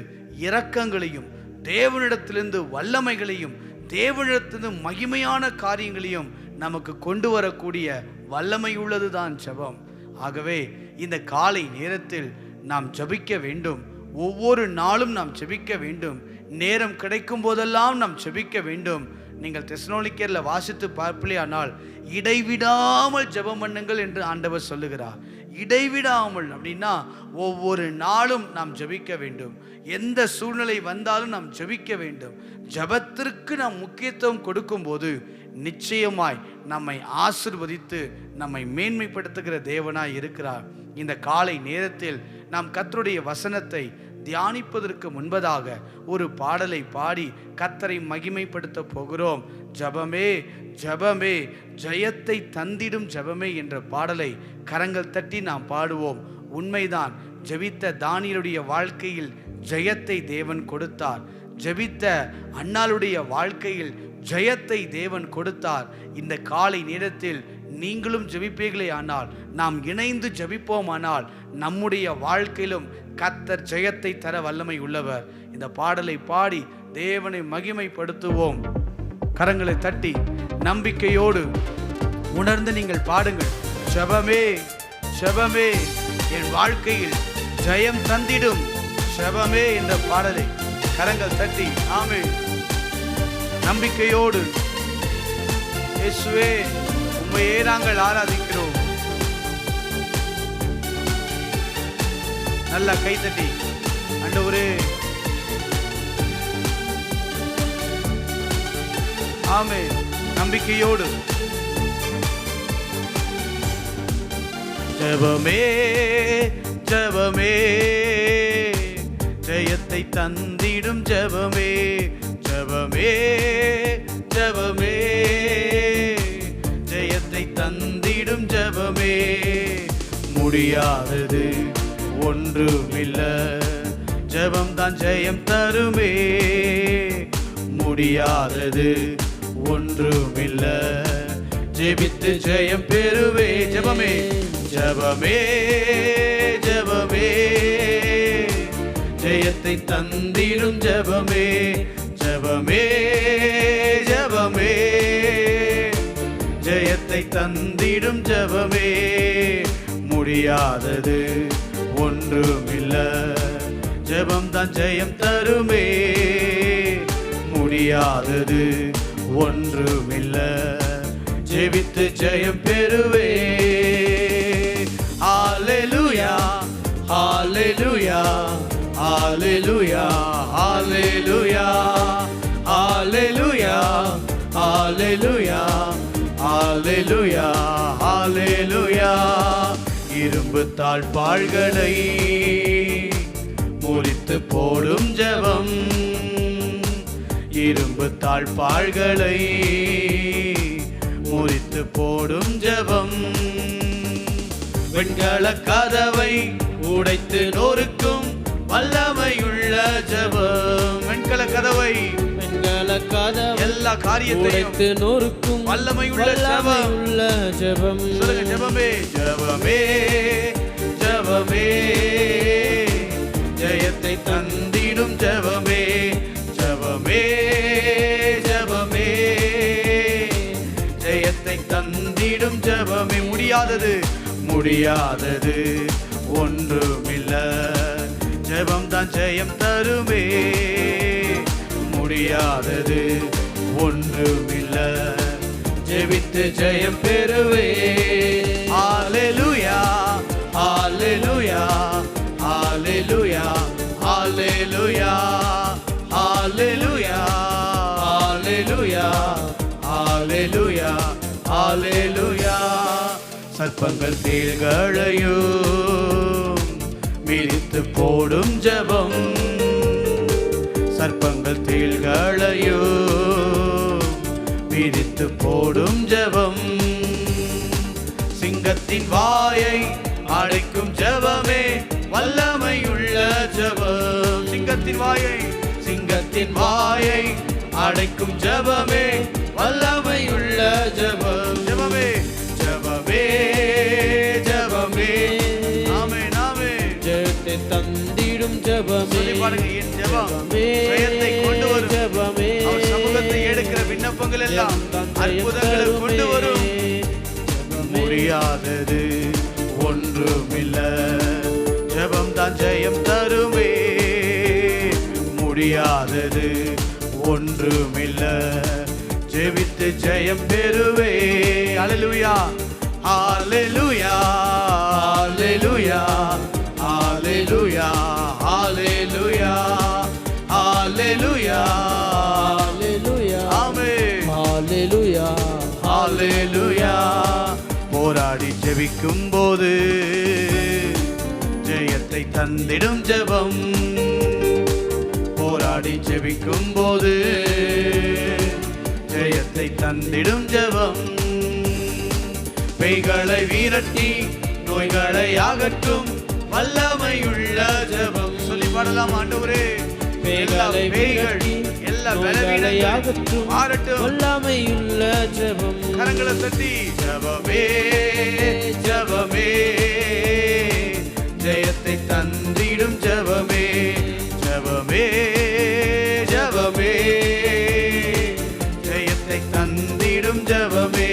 இரக்கங்களையும், தேவனிடத்திலிருந்து வல்லமைகளையும், தேவனிடத்திலிருந்து மகிமையான காரியங்களையும் நமக்கு கொண்டு வரக்கூடிய வல்லமை உள்ளதுதான் ஜெபம். ஆகவே இந்த காலை நேரத்தில் நாம் ஜெபிக்க வேண்டும். ஒவ்வொரு நாளும் நாம் ஜெபிக்க வேண்டும். நேரம் கிடைக்கும் போதெல்லாம் நாம் ஜெபிக்க வேண்டும். நீங்கள் தெசலோனிக்கேயரில் வாசித்து பார்ப்பீர்களானால், இடைவிடாமல் ஜெபம் பண்ணுங்கள் என்று ஆண்டவர் சொல்லுகிறார். இடைவிடாமல் அப்படின்னா ஒவ்வொரு நாளும் நாம் ஜெபிக்க வேண்டும். எந்த சூழ்நிலை வந்தாலும் நாம் ஜெபிக்க வேண்டும். ஜெபத்திற்கு நாம் முக்கியத்துவம் கொடுக்கும்போது நிச்சயமாய் நம்மை ஆசீர்வதித்து நம்மை மேன்மைப்படுத்துகிற தேவனாய் இருக்கிறார். இந்த காலை நேரத்தில் நாம் கர்த்தருடைய வசனத்தை தியானிப்பதற்கு முன்பதாக ஒரு பாடலை பாடி கர்த்தரை மகிமைப்படுத்த போகிறோம். ஜெபமே ஜெபமே ஜெயத்தை தந்திடும் ஜெபமே என்ற பாடலை கரங்கள் தட்டி நாம் பாடுவோம். உண்மைதான், ஜெபித்த தானியேலுடைய வாழ்க்கையில் ஜெயத்தை தேவன் கொடுத்தார். ஜெபித்த அன்னாளுடைய வாழ்க்கையில் ஜெயத்தை தேவன் கொடுத்தார். இந்த காலை நேரத்தில் நீங்களும் ஜெபிப்பீர்களே ஆனால், நாம் இணைந்து ஜெபிப்போமானால் நம்முடைய வாழ்க்கையிலும் கர்த்தர் ஜெயத்தை தர வல்லமை உள்ளவர். இந்த பாடலை பாடி தேவனை மகிமைப்படுத்துவோம். கரங்களை தட்டி நம்பிக்கையோடு உணர்ந்து நீங்கள் பாடுங்கள். ஜெபமே ஜெபமே என் வாழ்க்கையில் ஜெயம் தந்திடும் ஜெபமே என்ற பாடலை கரங்கள் தட்டி ஆமென் நம்பிக்கையோடு இயேசுவே உம்மையே நாங்கள் ஆராதிக்கிறோம். நல்லா கைத்தட்டி ஆண்டவரே ஆமென் நம்பிக்கையோடு. ஜெபமே ஜெபமே ஜெயத்தை தந்திடும் ஜெபமே ஜெபமே ஜெபமே ஜெயத்தை தந்திடும் ஜெபமே. முடியாதது ஒன்றுமில்ல. ஜெபம் தான் ஜெயம் தருமே, முடியாதது ஒன்றுமில்ல. ஜெபித்து ஜெயம் பெறுவே. ஜெபமே ஜெபமே ஜெபமே, ஜெயத்தை தந்திடும் ஜெபமே. ஜெபமே ஜெபமே, ஜெயத்தை தந்திடும் ஜெபமே. முடியாதது ஒன்றுமில்ல. ஜெபம் தான் ஜெயம் தருமே, முடியாதது ஒன்றுமில்ல. ஜெபித்து ஜெயம் பெறுவே. ஹalleluya ஹalleluya ஹalleluya ஹalleluya ஹalleluya ஹalleluya ஹalleluya ஹalleluya. இரும்பு தாழ்பாள்களை முறித்து போடும் ஜெபம், இரும்பு தாழ்பாள்களை முறித்து போடும் ஜெபம். வெண்கல கதவை உடைத்து நொறுக்கும் வல்லமையுள்ள ஜெபம். வெண்கல கதவை எல்லா காரியத்தையும் நொறுக்கும் வல்லமையுள்ள ஜெபம். சொல்லுங்க ஜெபமே ஜெபமே ஜெபமே, ஜெயத்தை தந்திடும் ஜெபமே. ஜெபமே ஜெபமே, ஜெயத்தை தந்திடும் ஜெபமே. முடியாதது முடியாதது ஒன்றுமில்ல. ஜெபம் தான் ஜெயம் தருமே, முடியாதது ஒன்றுமில்ல. ஜெபித்து ஜெயம் பெறுவே. ஹalleluya ஹalleluya ஹalleluya ஹalleluya ஹalleluya ஹalleluya ஹalleluya ஹalleluya. சர்ப்பங்கள் தேள்களையும் மிதித்து போடும் ஜெபம், சர்ப்பங்கள் தேள்களையும் மிதித்து போடும் ஜெபம். சிங்கத்தின் வாயை அடைக்கும் ஜெபமே, வல்லமையுள்ள ஜெபம். சிங்கத்தின் வாயை, சிங்கத்தின் வாயை அடைக்கும் ஜெபமே, வல்லமையுள்ள ஜெபம். ஜெபமே ஜெபமே ஜெபமே. ஆமென் ஆமென். ஜெயத்தை தந்திடும் ஜெபமே. சொல்லி பாருங்க, என் ஜெபம் ஜெயத்தை கொண்டு வரும் ஜெபமே. அவர் சமூகத்தை எடுக்கிற விண்ணப்பங்கள் எல்லாம் அற்புதங்களை கொண்டு வரும். முடியாதது ஒன்றுமில்ல. ஜெபம் தான் ஜெயம் தருமே, முடியாதது ஒன்றுமில்ல. ஜெபித்து ஜெயம் பெறுவே. ஹalleluya ஹalleluya ஹalleluya ஹalleluya ஹalleluya ஹalleluya ஹalleluya. ஆமென். ஹalleluya ஹalleluya. போராடி ஜெபிக்கும் போது ஜெயத்தை தந்திடும் ஜெபம், போராடி ஜெபிக்கும் போது ஜெயத்தை தந்திடும் ஜெபம். பேய்களை விரட்டி நோய்களை அகற்றும் வல்லமையுள்ள ஜெபம். சொல்லி பாடலாம் ஆண்டவரே. பேய்களை விரட்டி எல்லா பலவீனங்களையும் மாறட்டும் வல்லமையுள்ள ஜெபம். கரங்களை தட்டி ஜெபமே ஜெபமே, ஜெயத்தை தந்திடும் ஜெபமே. ஜெபமே ஜெபமே, ஜெயத்தை தந்திடும் ஜெபமே.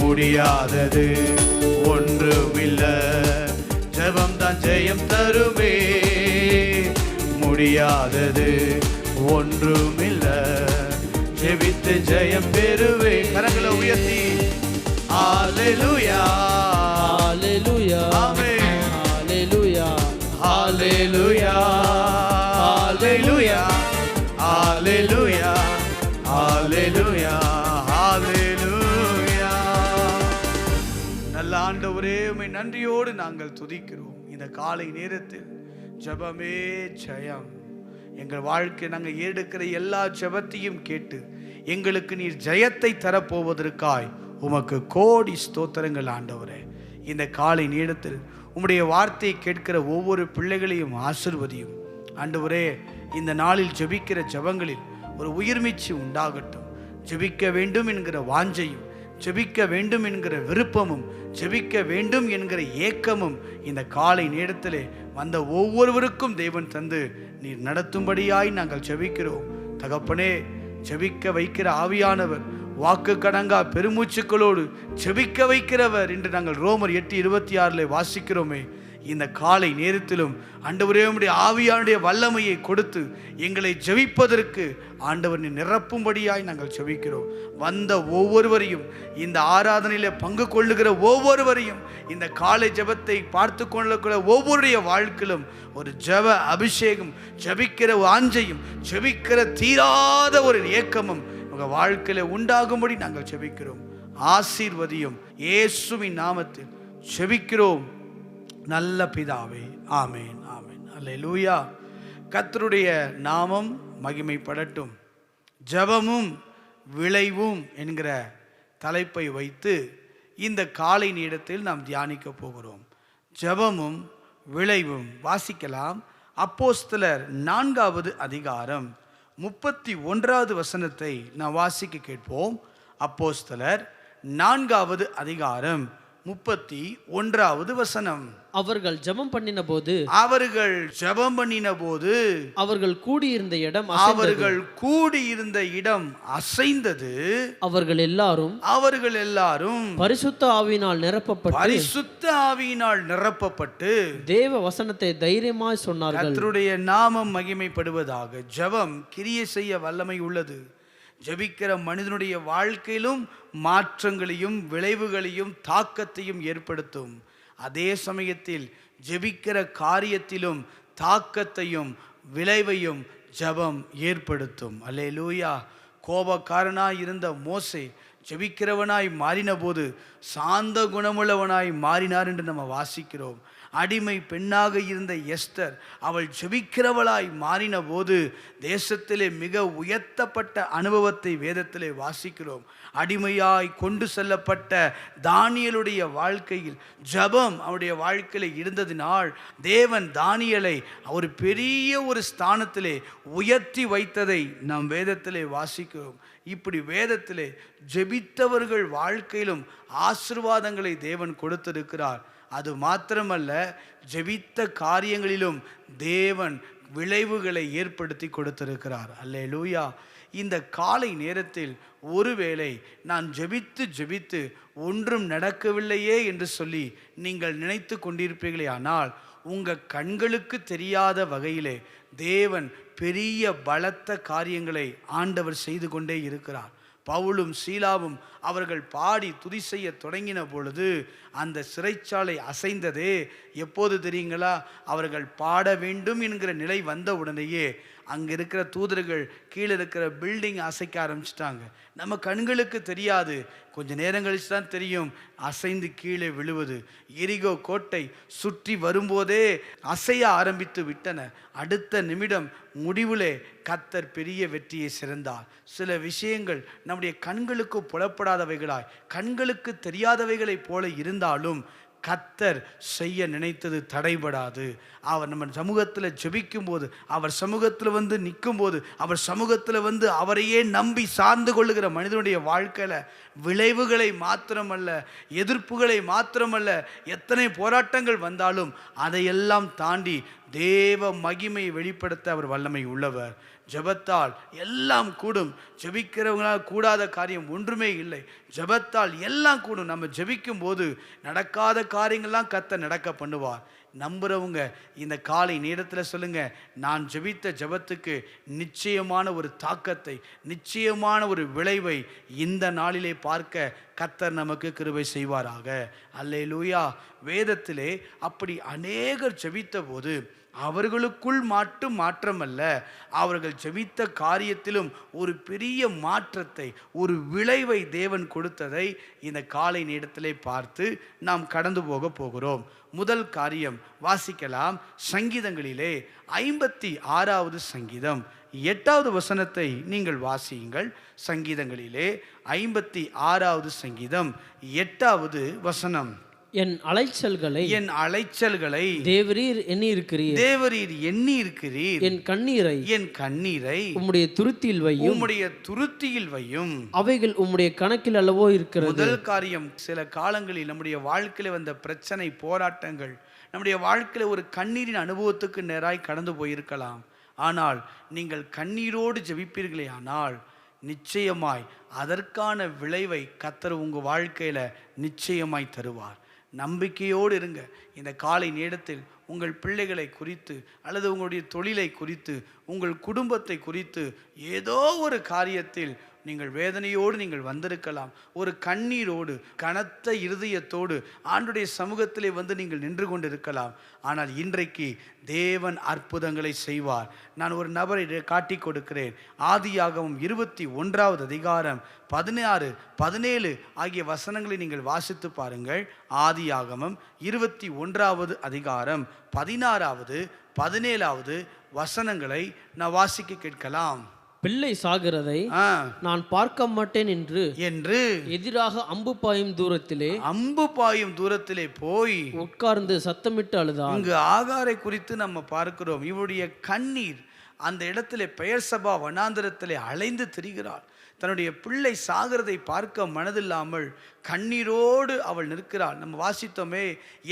முடியாதது ஒன்றுமில்ல. ஜெபம் தான் ஜெயம் தருமே, முடியாதது ஒன்றுமில்ல. ஜெபித்து ஜெயம் பெறுவே. கரங்களை உயர்த்தி ஹalleluya ஹalleluya. ஆமென். ஹalleluya ஹalleluya ஹalleluya ஹalleluya ஹalleluya ஹalleluya. நல்ல ஆண்டவரே, உம்மை நன்றியோடு நாங்கள் துதிக்கிறோம். இந்த காலை நேரத்தில் ஜெபமே ஜெயம். எங்கள் வாழ்க்கை நாங்கள் எடுக்கிற எல்லா ஜெபத்தையும் கேட்டு எங்களுக்கு நீர் ஜெயத்தை தரப்போவதற்காய் உமக்கு கோடி ஸ்தோத்திரங்கள் ஆண்டவரே. இந்த காலை நேரத்தில் உம்முடைய வார்த்தையை கேட்கிற ஒவ்வொரு பிள்ளைகளையும் ஆசீர்வதியும். ஆண்டவரே, இந்த நாளில் ஜெபிக்கிற ஜெபங்களில் ஒரு உயிர்மீச்சு உண்டாகட்டும். ஜெபிக்க வேண்டும் என்கிற வாஞ்சையும், ஜெபிக்க வேண்டும் என்கிற விருப்பமும், ஜெபிக்க வேண்டும் என்கிற ஏக்கமும் இந்த காலை நேரத்திலே வந்த ஒவ்வொருவருக்கும் தேவன் தந்து நீர் நடத்தும்படியாய் நாங்கள் ஜெபிக்கிறோம். தகப்பனே, ஜெபிக்க வைக்கிற ஆவியானவர் வாக்கு கடங்கா பெருமூச்சுக்களோடு ஜெபிக்க வைக்கிறவர் என்று நாங்கள் ரோமர் 8:26 வாசிக்கிறோமே. இந்த காலை நேரத்திலும் ஆண்டவரே, உம்முடைய ஆவியானுடைய வல்லமையை கொடுத்து எங்களை ஜெபிப்பதற்கு ஆண்டவர் நீ நிரப்பும்படியாய் நாங்கள் ஜெபிக்கிறோம். வந்த ஒவ்வொருவரையும், இந்த ஆராதனையில் பங்கு கொள்ளுகிற ஒவ்வொருவரையும், இந்த காலை ஜெபத்தை பார்த்து கொள்ளுகிற ஒவ்வொருடைய வாழ்க்கையிலும் ஒரு ஜெப அபிஷேகம், ஜெபிக்கிற வாஞ்சையும், ஜெபிக்கிற தீராத ஒரு ஏக்கமும் உங்கள் வாழ்க்கையில் உண்டாகும்படி நாங்கள் ஜெபிக்கிறோம். ஆசீர்வதியும். இயேசுவின் நாமத்தில் ஜெபிக்கிறோம் நல்ல பிதாவே. ஆமேன், ஆமேன். அல்லேலூயா. கர்த்தருடைய நாமம் மகிமைப்படட்டும். ஜெபமும் விளைவும் என்கிற தலைப்பை வைத்து இந்த காலை நேரத்தில் நாம் தியானிக்க போகிறோம். ஜெபமும் விளைவும். வாசிக்கலாம். அப்போஸ்தலர் 4வது அதிகாரம் 31வது வசனத்தை நாம் வாசிக்க கேட்போம். அப்போஸ்தலர் 4வது அதிகாரம் 31வது வசனம். அவர்கள் ஜெபம் பண்ணின போது அவர்கள் கூடியிருந்த இடம் அசைந்தது. அவர்கள் எல்லாரும் பரிசுத்த ஆவியினால் நிரப்பப்பட்டு தேவ வசனத்தை தைரியமாய் சொன்னார்கள். கர்த்தருடைய நாமம் மகிமைப்படுவதாக. ஜெபம் கிரியை செய்ய வல்லமை உள்ளது. ஜெபிக்கிற மனிதனுடைய வாழ்க்கையிலும் மாற்றங்களையும் விளைவுகளையும் தாக்கத்தையும் ஏற்படுத்தும். அதே சமயத்தில் ஜெபிக்கிற காரியத்திலும் தாக்கத்தையும் விளைவையும் ஜெபம் ஏற்படுத்தும். அல்லேலூயா. கோபக்காரனாய் இருந்த மோசே ஜெபிக்கிறவனாய் மாறின போது சாந்த குணமுள்ளவனாய் மாறினார் என்று நம்ம வாசிக்கிறோம். அடிமை பெண்ணாக இருந்த எஸ்தர், அவள் ஜெபிக்கிறவளாய் மாறின போது தேசத்திலே மிக உயர்த்தப்பட்ட அனுபவத்தை வேதத்திலே வாசிக்கிறோம். அடிமையாய் கொண்டு செல்லப்பட்ட தானியேலுடைய வாழ்க்கையில் ஜெபம் அவருடைய வாழ்க்கையில் இருந்ததினால் தேவன் தானியேலை ஒரு பெரிய ஒரு ஸ்தானத்திலே உயர்த்தி வைத்ததை நாம் வேதத்திலே வாசிக்கிறோம். இப்படி வேதத்திலே ஜெபித்தவர்கள் வாழ்க்கையிலும் ஆசீர்வாதங்களை தேவன் கொடுத்திருக்கிறார். அது மாத்திரமல்ல, ஜெபித்த காரியங்களிலும் தேவன் விளைவுகளை ஏற்படுத்தி கொடுத்திருக்கிறார். அல்லேலூயா. இந்த காலை நேரத்தில் ஒருவேளை நான் ஜெபித்து ஒன்றும் நடக்கவில்லையே என்று சொல்லி நீங்கள் நினைத்து கொண்டிருப்பீர்களே, ஆனால் உங்கள் கண்களுக்கு தெரியாத வகையிலே தேவன் பெரிய பலத்த காரியங்களை ஆண்டவர் செய்து கொண்டே இருக்கிறார். பவுலும் சீலாவும் அவர்கள் பாடி துதி செய்ய தொடங்கின பொழுது அந்த சிறைச்சாலை அசைந்ததே. எப்போது தெரியுங்களா? அவர்கள் பாட வேண்டும் என்கிற நிலை வந்த உடனேயே அங்கே இருக்கிற தூதர்கள் கீழே இருக்கிற பில்டிங் அசைக்க ஆரம்பிச்சிட்டாங்க. நம்ம கண்களுக்கு தெரியாது, கொஞ்ச நேரம் கழிச்சு தான் தெரியும் அசைந்து கீழே விழுவது. எரிகோ கோட்டை சுற்றி வரும்போதே அசைய ஆரம்பித்து விட்டன. அடுத்த நிமிடம் முடிவிலே கர்த்தர் பெரிய வெற்றியை சிறந்தார். சில விஷயங்கள் நம்முடைய கண்களுக்கு புலப்படாதவைகளாய், கண்களுக்கு தெரியாதவைகளைப் போல இருந்தாலும் கர்த்தர் செய்ய நினைத்தது தடைபடாது. அவர் நம்ம சமூகத்தில் ஜெபிக்கும் போது, அவர் சமூகத்தில் வந்து நிற்கும் போது, அவர் சமூகத்தில் வந்து அவரையே நம்பி சார்ந்து கொள்ளுகிற மனிதனுடைய வாழ்க்கையில் விளைவுகளை மாத்திரமல்ல, எதிர்ப்புகளை மாத்திரமல்ல, எத்தனை போராட்டங்கள் வந்தாலும் அதையெல்லாம் தாண்டி தேவ மகிமையை வெளிப்படுத்த அவர் வல்லமை உள்ளவர். ஜெபத்தால் எல்லாம் கூடும். ஜெபிக்கிறவங்களால் கூடாத காரியம் ஒன்றுமே இல்லை. ஜெபத்தால் எல்லாம் கூடும். நம்ம ஜெபிக்கும் போது நடக்காத காரியங்கள்லாம் கர்த்தர் நடக்க பண்ணுவார். நம்புறவங்க இந்த காலை நேரத்தில் சொல்லுங்க, நான் ஜெபித்த ஜெபத்துக்கு நிச்சயமான ஒரு தாக்கத்தை, நிச்சயமான ஒரு விளைவை இந்த நாளிலே பார்க்க கர்த்தர் நமக்கு கிருபை செய்வாராக. அல்லேலூயா. வேதத்திலே அப்படி அநேகர் ஜெபித்த போது அவர்களுக்குள் மாற்றமல்ல, அவர்கள் ஜெபித்த காரியத்திலும் ஒரு பெரிய மாற்றத்தை, ஒரு விளைவை தேவன் கொடுத்ததை இந்த காலை நேரத்திலே பார்த்து நாம் கடந்து போகிறோம். முதல் காரியம் வாசிக்கலாம். சங்கீதங்களிலே 56வது சங்கீதம் 8வது வசனத்தை நீங்கள் வாசியுங்கள். சங்கீதங்களிலே 56வது சங்கீதம் 8வது வசனம். என் அலைச்சல்களை தேவரீர் எண்ணி இருக்கிறீர். தேவரீர் எண்ணி இருக்கிறீர். என் கண்ணீரை உம்முடைய துருத்தியில் வையும். அவைகள் உம்முடைய கணக்கில் அல்லவோ இருக்கிறது. முதல் காரியம், சில காலங்களில் நம்முடைய வாழ்க்கையில வந்த பிரச்சனை, போராட்டங்கள் நம்முடைய வாழ்க்கையில ஒரு கண்ணீரின் அனுபவத்துக்கு நேராய் கடந்து போயிருக்கலாம். ஆனால் நீங்கள் கண்ணீரோடு ஜெபிப்பீர்களே ஆனால் நிச்சயமாய் அதற்கான விளைவை கர்த்தர் உங்கள் வாழ்க்கையில் நிச்சயமாய் தருவார். நம்பிக்கையோடு இருங்க. இந்த காலை நேரத்தில் உங்கள் பிள்ளைகளை குறித்து அல்லது உங்களுடைய தொழிலை குறித்து உங்கள் குடும்பத்தை குறித்து ஏதோ ஒரு காரியத்தில் நீங்கள் வேதனையோடு நீங்கள் வந்திருக்கலாம். ஒரு கண்ணீரோடு கனத்த இருதயத்தோடு ஆண்டுடைய சமூகத்திலே வந்து நீங்கள் நின்று கொண்டிருக்கலாம். ஆனால் இன்றைக்கு தேவன் அற்புதங்களை செய்வார். நான் ஒரு நபரை காட்டி கொடுக்கிறேன். ஆதியாகமம் 21 அதிகாரம் 16, 17 ஆகிய வசனங்களை நீங்கள் வாசித்து பாருங்கள். ஆதியாகமம் 21 அதிகாரம் 16, 17 வசனங்களை நான் வாசிக்க கேட்கலாம். பிள்ளை சாகிறதை நான் பார்க்க மாட்டேன் என்று எதிராக அம்பு பாயும் தூரத்திலே போய் உட்கார்ந்து சத்தமிட்டு அழுதான். இங்கு ஆகாரை குறித்து நம்ம பார்க்கிறோம். இவருடைய கண்ணீர் அந்த இடத்திலே பெயர்சபா வனாந்திரத்திலே அலைந்து திரிகிறாள். தன்னுடைய பிள்ளை சாகிறதை பார்க்க மனதில்லாமல் கண்ணீரோடு அவள் நிற்கிறாள். நம்ம வாசித்தோமே,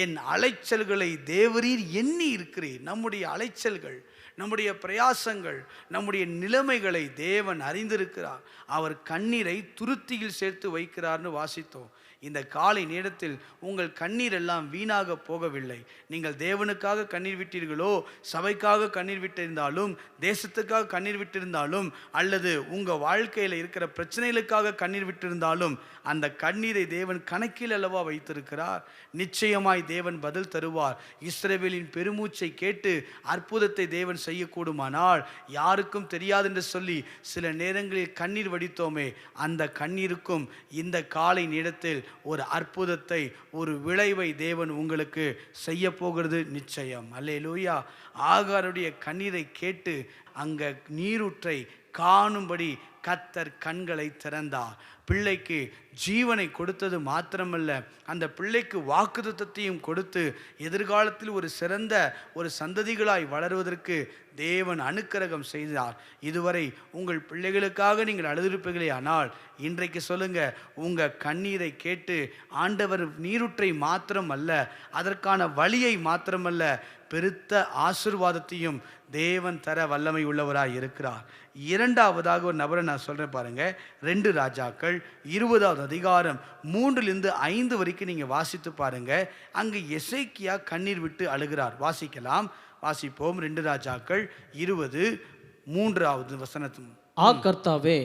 என் அலைச்சல்களை தேவரீர் எண்ணி இருக்கிறீர். நம்முடைய அலைச்சல்கள், நம்முடைய பிரயாசங்கள், நம்முடைய நிலைமைகளை தேவன் அறிந்திருக்கிறார். அவர் கண்ணீரை துருத்தியில் சேர்த்து வைக்கிறார்னு வாசித்தோம். இந்த காலை நேரத்தில் உங்கள் கண்ணீர் எல்லாம் வீணாக போகவில்லை. நீங்கள் தேவனுக்காக கண்ணீர் விட்டீர்களோ, சபைக்காக கண்ணீர் விட்டிருந்தாலும், தேசத்துக்காக கண்ணீர் விட்டிருந்தாலும், அல்லது உங்கள் வாழ்க்கையில் இருக்கிற பிரச்சனைகளுக்காக கண்ணீர் விட்டிருந்தாலும், அந்த கண்ணீரை தேவன் கணக்கில் அல்லவா வைத்திருக்கிறார். நிச்சயமாய் தேவன் பதில் தருவார். இஸ்ரவேலின் பெருமூச்சை கேட்டு அற்புதத்தை தேவன் செய்யக்கூடுமானால் யாருக்கும் தெரியாது என்று சொல்லி சில நேரங்களில் கண்ணீர் வடித்தோமே, அந்த கண்ணீருக்கும் இந்த காலை நேரத்தில் ஒரு அற்புதத்தை, ஒரு விளைவை தேவன் உங்களுக்கு செய்ய போகிறது நிச்சயம். அல்லேலூயா. ஆகாருடைய கண்ணீரை கேட்டு அங்க நீரூற்றை காணும்படி கர்த்தர் கண்களை திறந்தார். பிள்ளைக்கு ஜீவனை கொடுத்தது மாத்திரமல்ல, அந்த பிள்ளைக்கு வாக்குத்தத்தத்தையும் கொடுத்து எதிர்காலத்தில் ஒரு சிறந்த ஒரு சந்ததிகளாய் வளருவதற்கு தேவன் அனுக்கிரகம் செய்தார். இதுவரை உங்கள் பிள்ளைகளுக்காக நீங்கள் அழுதிருப்பீர்களே, ஆனால் இன்றைக்கு சொல்லுங்க, உங்க கண்ணீரை கேட்டு ஆண்டவர் நீரூற்றை மாத்திரம் அல்ல, அதற்கான வழியை மாத்திரமல்ல, பெருத்த ஆசீர்வாதத்தையும் தேவன் தர வல்லமை உள்ளவராய் இருக்கிறார். இரண்டாவதாக ஒரு நபரை நான் சொல்றேன் பாருங்க. 2 ராஜாக்கள் 20 அதிகாரம் 3-5 வரைக்கும் நீங்க வாசித்து பாருங்க. அங்கு எசேக்கியா கண்ணீர் விட்டு அழுகிறார். வாசிக்கலாம், வாசிப்போம். 2 ராஜாக்கள் 20:3 வசனத்து. கர்த்தாவே,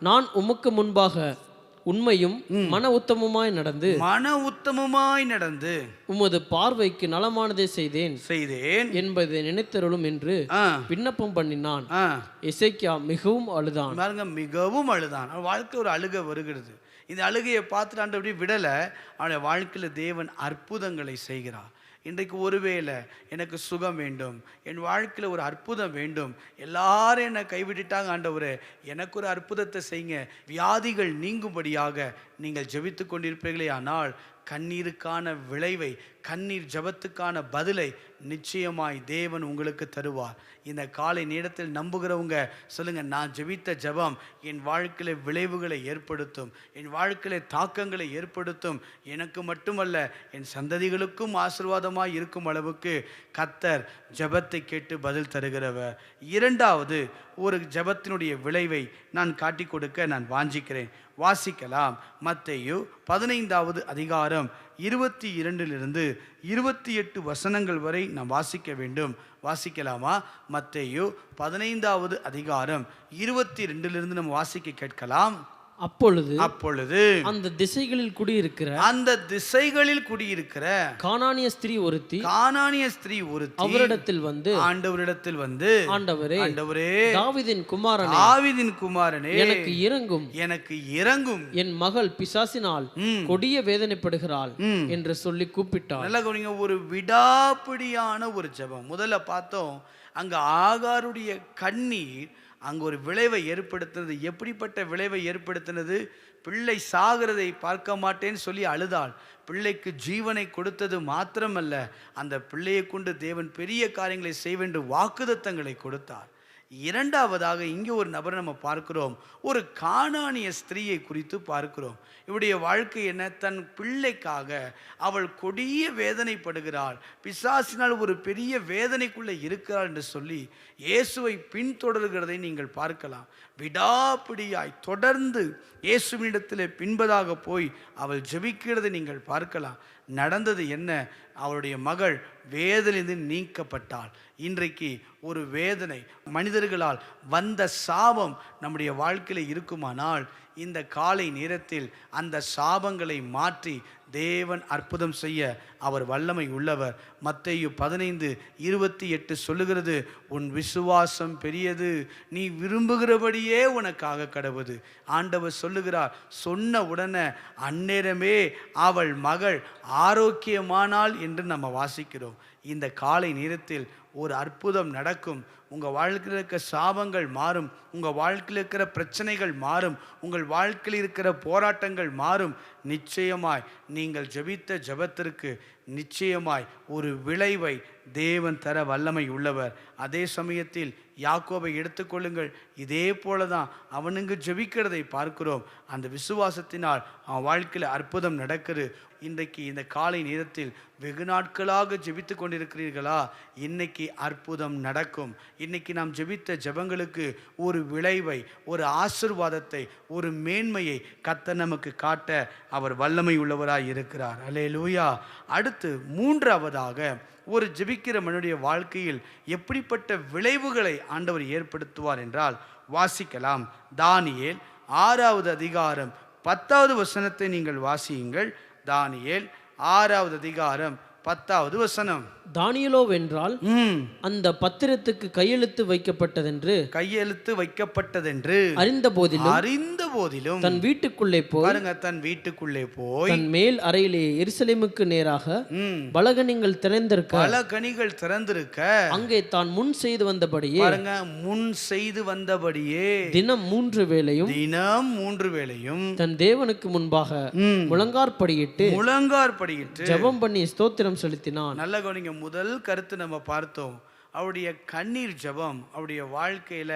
நான் உமக்கு முன்பாக உண்மையும் மன உத்தமமாய் நடந்து உமது பார்வைக்கு நலமானதை செய்தேன் என்பதை நினைத்தருளும் என்று விண்ணப்பம் பண்ணினான். எசேக்கியா மிகவும் அழுதான். வாழ்க்கை ஒரு அழுகை வருகிறது. இந்த அழுகையை பார்த்துட்டு ஆண்டவர் விடலை. அவனுடைய வாழ்க்கையில் தேவன் அற்புதங்களை செய்கிறார். இன்றைக்கு ஒருவேளை எனக்கு சுகம் வேண்டும், என் வாழ்க்கையில் ஒரு அற்புதம் வேண்டும், எல்லாரும் என்னை கைவிட்டுட்டாங்க, ஆண்டவரே எனக்கு ஒரு அற்புதத்தை செய்யுங்க, வியாதிகள் நீங்கும்படியாக நீங்கள் ஜெபித்து கொண்டிருப்பீர்களே, ஆனால் கண்ணீருக்கான விளைவை, கண்ணீர் ஜபத்துக்கான பதிலை நிச்சயமாய் தேவன் உங்களுக்கு தருவார். இந்த காலை நேரத்தில் நம்புகிறவங்க சொல்லுங்க, நான் ஜெபித்த ஜபம் என் வாழ்க்கையில் விளைவுகளை ஏற்படுத்தும், என் வாழ்க்கையில் தாக்கங்களை ஏற்படுத்தும், எனக்கு மட்டுமல்ல என் சந்ததிகளுக்கும் ஆசீர்வாதமாய் இருக்கும் அளவுக்கு கர்த்தர் ஜபத்தை கேட்டு பதில் தருகிறவர். இரண்டாவது ஒரு ஜபத்தினுடைய விளைவை நான் காட்டி கொடுக்க நான் வாஞ்சிக்கிறேன். வாசிக்கலாம். மத்தேயு 15 அதிகாரம் 22 28 வசனங்கள் வரை நாம் வாசிக்க வேண்டும். வாசிக்கலாமா? மத்தேயு 15 அதிகாரம் 22 நம்ம வாசிக்க கேட்கலாம். அப்பொழுது அந்த திசைகளில் குடியிருக்கிற கானானிய ஸ்திரீ ஒருத்தி அவரிடத்தில் வந்து ஆண்டவரிடத்தில் வந்து, ஆண்டவரே தாவீதின் குமாரனே எனக்கு இறங்கும் என் மகள் பிசாசினால் கொடிய வேதனைப்படுகிறாள் என்று சொல்லி கூப்பிட்டார். நல்லா கவனிங்க, ஒரு விடாப்பிடியான ஒரு ஜெபம். முதல்ல பார்த்தோம், அங்க ஆகாருடைய கண்ணீர் அங்கே ஒரு விளைவை ஏற்படுத்தினது. எப்படிப்பட்ட விளைவை ஏற்படுத்தினது? பிள்ளை சாகிறதை பார்க்க மாட்டேன்னு சொல்லி அழுதாள். பிள்ளைக்கு ஜீவனை கொடுத்தது மாத்திரமல்ல, அந்த பிள்ளையை கொண்டு தேவன் பெரிய காரியங்களை செய்ய வேண்டும் வாக்குத்தத்தங்களை கொடுத்தார். இரண்டாவதாக இங்கே ஒரு நபர் நம்ம பார்க்கிறோம், ஒரு கானானிய ஸ்திரீயை குறித்து பார்க்கிறோம். இவருடைய வாழ்க்கை என்ன? தன் பிள்ளைக்காக அவள் கொடிய வேதனைப்படுகிறாள், பிசாசினால் ஒரு பெரிய வேதனைக்குள்ளே இருக்கிறாள் என்று சொல்லி இயேசுவை பின்தொடர்கிறதை நீங்கள் பார்க்கலாம். விடாப்பிடியாய் தொடர்ந்து இயேசுவினிடத்தில் பின்பதாக போய் அவள் ஜெபிக்கிறதை நீங்கள் பார்க்கலாம். நடந்தது என்ன? அவளுடைய மகள் வேதனையிலிருந்து நீக்கப்பட்டாள். இன்றைக்கு ஒரு வேதனை, மனிதர்களால் வந்த சாபம் நம்முடைய வாழ்க்கையில் இருக்குமானால், இந்த காலை நேரத்தில் அந்த சாபங்களை மாற்றி தேவன் அற்புதம் செய்ய அவர் வல்லமை உள்ளவர். மத்தேயு 15:28 சொல்லுகிறது, உன் விசுவாசம் பெரியது, நீ விரும்புகிறபடியே உனக்காக கடவுது. ஆண்டவர் சொல்லுகிறார். சொன்ன உடனே அந்நேரமே அவள் மகள் ஆரோக்கியமானாள் என்று நம்ம வாசிக்கிறோம். இந்த காலை நேரத்தில் ஒரு அற்புதம் நடக்கும். உங்கள் வாழ்க்கையில் இருக்கிற சாபங்கள் மாறும், உங்கள் வாழ்க்கையில் இருக்கிற பிரச்சனைகள் மாறும், உங்கள் வாழ்க்கையில் இருக்கிற போராட்டங்கள் மாறும். நிச்சயமாய் நீங்கள் ஜெபித்த ஜெபத்திற்கு நிச்சயமாய் ஒரு விளைவை தேவன் தர வல்லமை உள்ளவர். அதே சமயத்தில் யாக்கோபை எடுத்துக்கொள்ளுங்கள். இதே போல தான் அவனுங்க ஜெபிக்கிறதை பார்க்கிறோம். அந்த விசுவாசத்தினால் அவன் வாழ்க்கையில் அற்புதம் நடக்குது. இன்றைக்கு இந்த காலை நேரத்தில் வெகு நாட்களாக ஜெபித்து கொண்டிருக்கிறீர்களா? இன்னைக்கு அற்புதம் நடக்கும். இன்னைக்கு நாம் ஜெபித்த ஜெபங்களுக்கு ஒரு விளைவை, ஒரு ஆசீர்வாதத்தை, ஒரு மேன்மையை கர்த்தர் நமக்கு காட்ட அவர் வல்லமை உள்ளவராய் இருக்கிறார். அல்லேலூயா. அடுத்து மூன்றாவதாக, ஒரு ஜெபிக்கிற மனுடைய வாழ்க்கையில் எப்படிப்பட்ட விளைவுகளை ஆண்டவர் ஏற்படுத்துவார் என்றால், வாசிக்கலாம். தானியேல் 6வது அதிகாரம் 10வது வசனத்தை நீங்கள் வாசியுங்கள். தானியேல் 6வது அதிகாரம் 10வது வசனம். தானியேலோ வென்றால் அந்த பத்திரத்துக்கு கையெழுத்து வைக்கப்பட்டதென்று அறிந்த போதிலும் தன் வீட்டுக்குள்ளே போய், பாருங்க, தன் வீட்டுக்குள்ளே போய் தன் மேல் அறையிலே எருசலேமுக்கு நேராக பலகணிகள் திறந்திருக்க அங்கே தான் முன் செய்து வந்தபடியே, பாருங்க, முன் செய்து வந்தபடியே தினம் 3 வேளையும் தன் தேவனுக்கு முன்பாக முழங்கார்படியிட்டு ஜெபம் பண்ணி ஸ்தோத்திரம் செலுத்தினான். நல்ல கவனிங்க. முதல் கருத்து நம்ம பார்த்தோம், அவருடைய கண்ணீர் ஜெபம் அவருடைய வாழ்க்கையில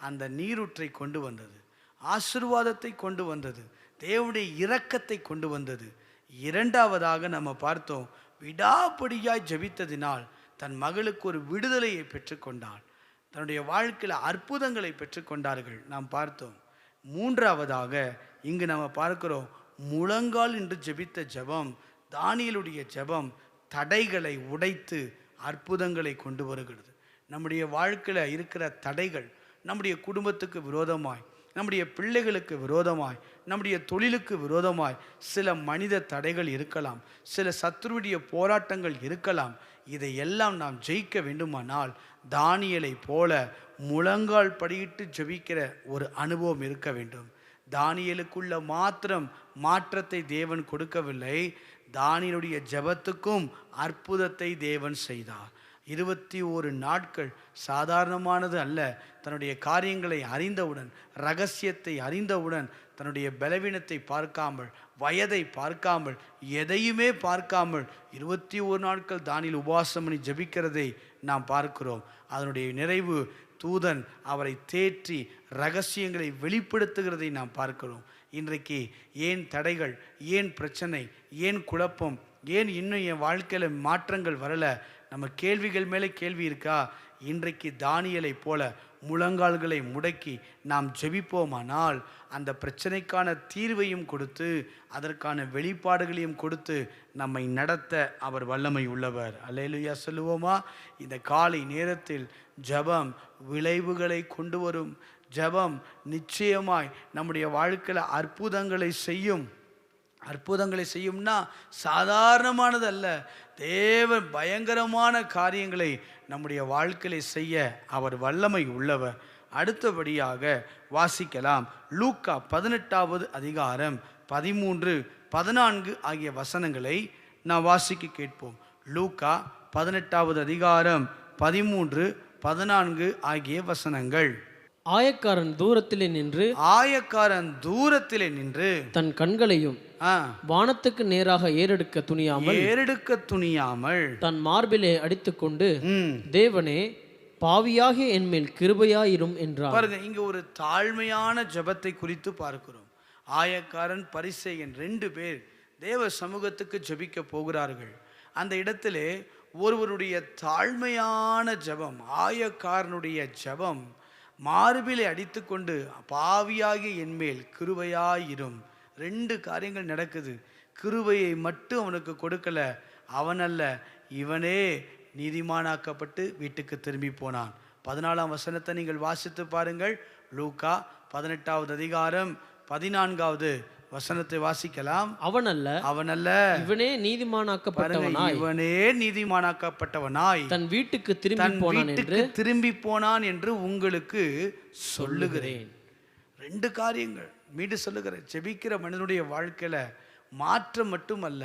அந்த நீரூற்றை கொண்டு வந்தது, ஆசீர்வாதத்தை கொண்டு வந்தது, தேவனுடைய இரக்கத்தை கொண்டு வந்தது. இரண்டாவதாக நம்ம பார்த்தோம், விடாப்பிடியாய் ஜெபித்ததினால் தன் மகளுக்கு ஒரு விடுதலையை பெற்றுக்கொண்டாள், தன்னுடைய வாழ்க்கையில் அற்புதங்களை பெற்றுக்கொண்டார்கள் நாம் பார்த்தோம். மூன்றாவதாக இங்கு நம்ம பார்க்கிறோம், முழங்கால் என்று ஜெபித்த ஜெபம், தானியேலுடைய ஜெபம் தடைகளை உடைத்து அற்புதங்களை கொண்டு வருகிறது. நம்முடைய வாழ்க்கையில் இருக்கிற தடைகள், நம்முடைய குடும்பத்துக்கு விரோதமாய், நம்முடைய பிள்ளைகளுக்கு விரோதமாய், நம்முடைய தொழிலுக்கு விரோதமாய் சில மனித தடைகள் இருக்கலாம், சில சத்துருடைய போராட்டங்கள் இருக்கலாம். இதையெல்லாம் நாம் ஜெயிக்க வேண்டுமானால் தானியேலை போல முழங்கால் படியிட்டு ஜெபிக்கிற ஒரு அனுபவம் இருக்க வேண்டும். தானியேலுக்குள்ள மாத்திரம் மாற்றத்தை தேவன் கொடுக்கவில்லை, தானியேலுடைய ஜெபத்துக்கும் அற்புதத்தை தேவன் செய்தார். 21 நாட்கள் சாதாரணமானது அல்ல. தன்னுடைய காரியங்களை அறிந்தவுடன், ரகசியத்தை அறிந்தவுடன், தன்னுடைய பலவீனத்தை பார்க்காமல், வயதை பார்க்காமல், எதையுமே பார்க்காமல் 21 நாட்கள் தானியேல் உபவாசம் பண்ணி ஜெபிக்கிறதை நாம் பார்க்கிறோம். அதனுடைய நிறைவு தூதன் அவரை தேற்றி ரகசியங்களை வெளிப்படுத்துகிறதை நாம் பார்க்கிறோம். இன்றைக்கு ஏன் தடைகள், ஏன் பிரச்சனை, ஏன் குழப்பம், ஏன் இன்னும் என் வாழ்க்கையில் மாற்றங்கள் வரலை, நம்ம கேள்விகள் மேலே கேள்வி இருக்கா? இன்றைக்கு தானியேலை போல முழங்கால்களை முடக்கி நாம் ஜெபிப்போமானால் அந்த பிரச்சனைக்கான தீர்வையும் கொடுத்து அதற்கான வெளிப்பாடுகளையும் கொடுத்து நம்மை நடத்த அவர் வல்லமை உள்ளவர். அல்லேலூயா சொல்லுவோமா? இந்த காலை நேரத்தில் ஜெபம் விளைவுகளை கொண்டு வரும். ஜெபம் நிச்சயமாய் நம்முடைய வாழ்க்கையில் அற்புதங்களை செய்யும். அற்புதங்களை செய்யும்னா சாதாரணமானது அல்ல, தேவன் பயங்கரமான காரியங்களை நம்முடைய வாழ்க்கையை செய்ய அவர் வல்லமை உள்ளவர். அடுத்தபடியாக வாசிக்கலாம். லூக்கா 18வது அதிகாரம் 13, 14 ஆகிய வசனங்களை நான் வாசிக்க கேட்போம். லூக்கா 18வது அதிகாரம் 13, 14 ஆகிய வசனங்கள். ஆயக்காரன் தூரத்திலே நின்று தன் கண்களையும் வானத்துக்கு நேராக ஏறெடுக்க துணியாமல் தன் மார்பிலே அடித்துக்கொண்டு தேவனே பாவியாகிய என்மேல் கிருபையாயிரும் என்றார். பாருங்க, இங்க ஒரு தாழ்மையான ஜெபத்தை குறித்து பார்க்கிறோம். ஆயக்காரன் பரிசேயன் 2 பேர் தேவ சமூகத்துக்கு ஜெபிக்க போகிறார்கள். அந்த இடத்திலே ஒருவருடைய தாழ்மையான ஜெபம், ஆயக்காரனுடைய ஜெபம், மார்பிலே அடித்துக்கொண்டு பாவியாகிய என்மேல் கிருபையாயிரும். 2 காரியங்கள் நடக்குது. கிருபையை மட்டும் அவனுக்கு கொடுக்கல, அவனல்ல இவனே நீதிமானாக்கப்பட்டு வீட்டுக்கு திரும்பி போனான். 14ஆம் வசனத்தை நீங்கள் வாசித்து பாருங்கள். லூக்கா 18வது அதிகாரம் 14வது வசனத்தை வாசிக்கலாம். அவனல்ல இவனே நீதிமானாக்கப்பட்டவனாய் தன் வீட்டுக்கு திரும்பி போனான் என்று உங்களுக்கு சொல்லுகிறேன். 2 காரியங்கள் மீண்டும் சொல்லுகிறேன். ஜெபிக்கிற மனிதனுடைய வாழ்க்கையில மாற்றம் மட்டுமல்ல,